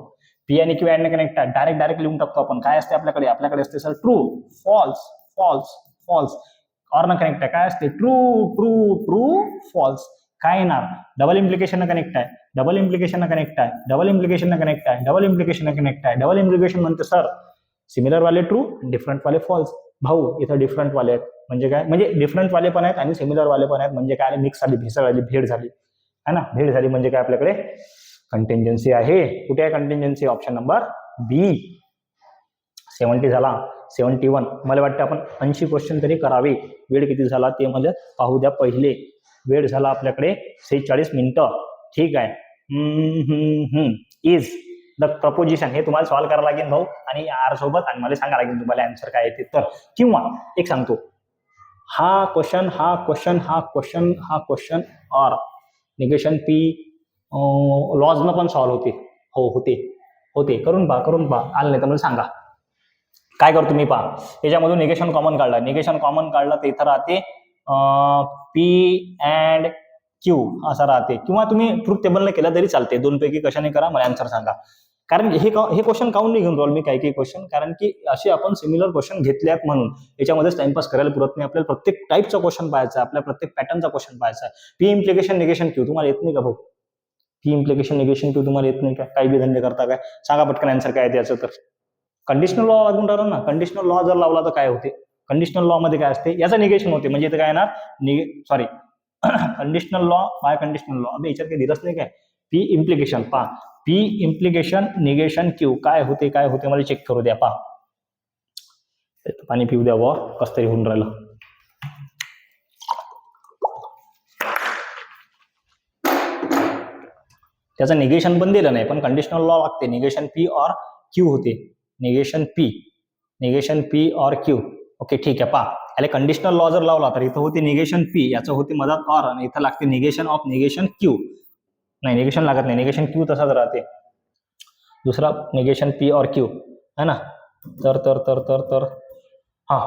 पी आणि क्यू अँड न कनेक्ट आहे डायरेक्ट लिहून टाकतो आपण. काय असते आपल्याकडे असते सर ट्रू फॉल्स और न कनेक्ट आहे काय असते ट्रू फॉल्स. काय येणार डबल इम्प्लिकेशन कनेक्ट आहे डबल इम्प्लिकेशन म्हणते सर सिमिलर वाले ट्रू डिफरंट वाले फॉल्स. भाऊ इथं डिफरंट वाले आहेत म्हणजे काय म्हणजे डिफरंट वाले पण आहेत आणि सिमिलर वाले पण आहेत म्हणजे काय मिक्स झाली भेसळ झाली भेड झाली है ना. भेड झाली म्हणजे काय आपल्याकडे कंटिन्जन्सी आहे. कुठे आहे कंटिन्जन्सी ऑप्शन नंबर बी. 70 झाला 71. मला वाटतं आपण 80 क्वेश्चन तरी करावे. वेळ किती झाला ते मला पाहू द्या पहिले. वेळ झाला आपल्याकडे 46 मिनिटं. ठीक आहे. इज द प्रपोजिशन हे तुम्हाला सॉल्व्ह करावं लागेल भाऊ आणि आर सोबत आणि मला सांगा लागेल तुम्हाला आन्सर काय येते तर. किंवा एक सांगतो हा क्वेश्चन और निगेशन पी लॉजनं पण सॉल्व्ह होते. हो होते करून पहा आलं नाही तर मला सांगा. काय करतो मी पहा याच्यामधून निगेशन कॉमन काढला तर इथं राहते पी अँड क्यू असं राहते. किंवा तुम्ही ट्रूथ टेबलने केलं तरी चालते. दोनपैकी कशाने करा मला आन्सर सांगा. कारण हे क्वेश्चन काऊन नाही घेऊन राहिलो मी काही क्वेश्चन कारण की असे आपण सिमिलर क्वेश्चन घेतल्यात म्हणून याच्यामध्येच टाइमपास करायला पुरत नाही. आपल्याला प्रत्येक टाईपचा क्वेश्चन पाहायचा आहे. आपल्या प्रत्येक पॅटर्नचा क्वेश्चन पाहायचा आहे. पी इम्प्लिकेशन निगेशन क्यू तुम्हाला येत नाही का भाऊ. पी इम्प्लिकेशन निगेशन क्यू तुम्हाला येत नाही का. काही बी धंदे करता काय सांगा पटकन आन्सर काय याचं तर. कंडिशनल लॉ लागून राहिला ना. कंडिशनल लॉ जर लावला तर काय होते कंडिशनल लॉ मध्ये काय असते याचं निगेशन होते म्हणजे इथं काय येणार conditional law by conditional law. अबे याच्यात काही दिलंच नाही काय. P implication P implication negation Q काय होते मला चेक करू द्या. पाणी पिऊ द्या व कस तरी होऊन राहिलं. त्याचं निगेशन पण दिलं नाही पण कंडिशनल लॉ लागते. निगेशन पी और क्यू होते. Negation P or Q. Okay ठीक आहे. याला कंडिशनल लॉ जर लावला तर इथं होते निगेशन पी याचं होते मधात और आणि इथं लागते निगेशन ऑफ निगेशन क्यू. नाही निगेशन लागत नाही निगेशन क्यू तसाच राहते. दुसरा निगेशन पी और क्यू है ना. तर हा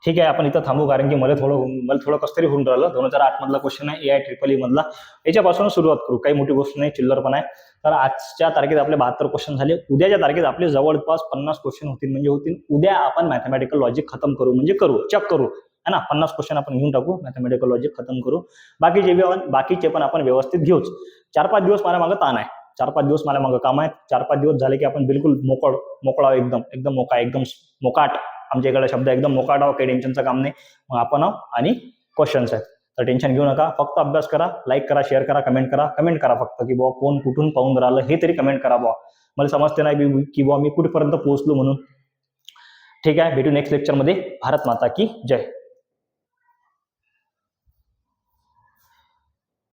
ठीक आहे आपण इथं थांबू कारण की मला थोडं कसं तरी होऊन राहिलं. 2008 मधला क्वेश्चन आहे AI मधला. याच्यापासून सुरुवात करू. काही मोठी गोष्ट नाही चिल्लर पण आहे. तर आजच्या तारखेत आपले 72 क्वेश्चन झाले. उद्याच्या तारखेत आपले जवळपास 50 क्वेश्चन होतील म्हणजे होतील. उद्या आपण मॅथमॅटिकल लॉजिक खतम करू म्हणजे चेक करू है ना. 50 क्वेश्चन आपण घेऊन टाकू मॅथमॅटिकल लॉजिक खतम करू. बाकीचे पण आपण व्यवस्थित घेऊच. 4-5 दिवस मला मागं ताण आहे. 4-5 दिवस मला मागं काम आहे. 4-5 दिवस झाले की आपण बिलकुल मोकळा एकदम मोकाट. आमच्या इकडे शब्द एकदम मोकाट आहो. काही टेन्शनचं काम नाही. मग आपण आणि क्वेश्चन्स आहेत तर टेन्शन घेऊ नका. फक्त अभ्यास करा. लाईक करा शेअर करा कमेंट करा फक्त की बुवा कोण कुठून पाहून राहिलं हे तरी कमेंट करा बुवा. मला समजते नाही की बुवा मी कुठेपर्यंत पोहोचलो म्हणून. ठीक आहे भेटू नेक्स्ट लेक्चरमध्ये. भारत माता की जय.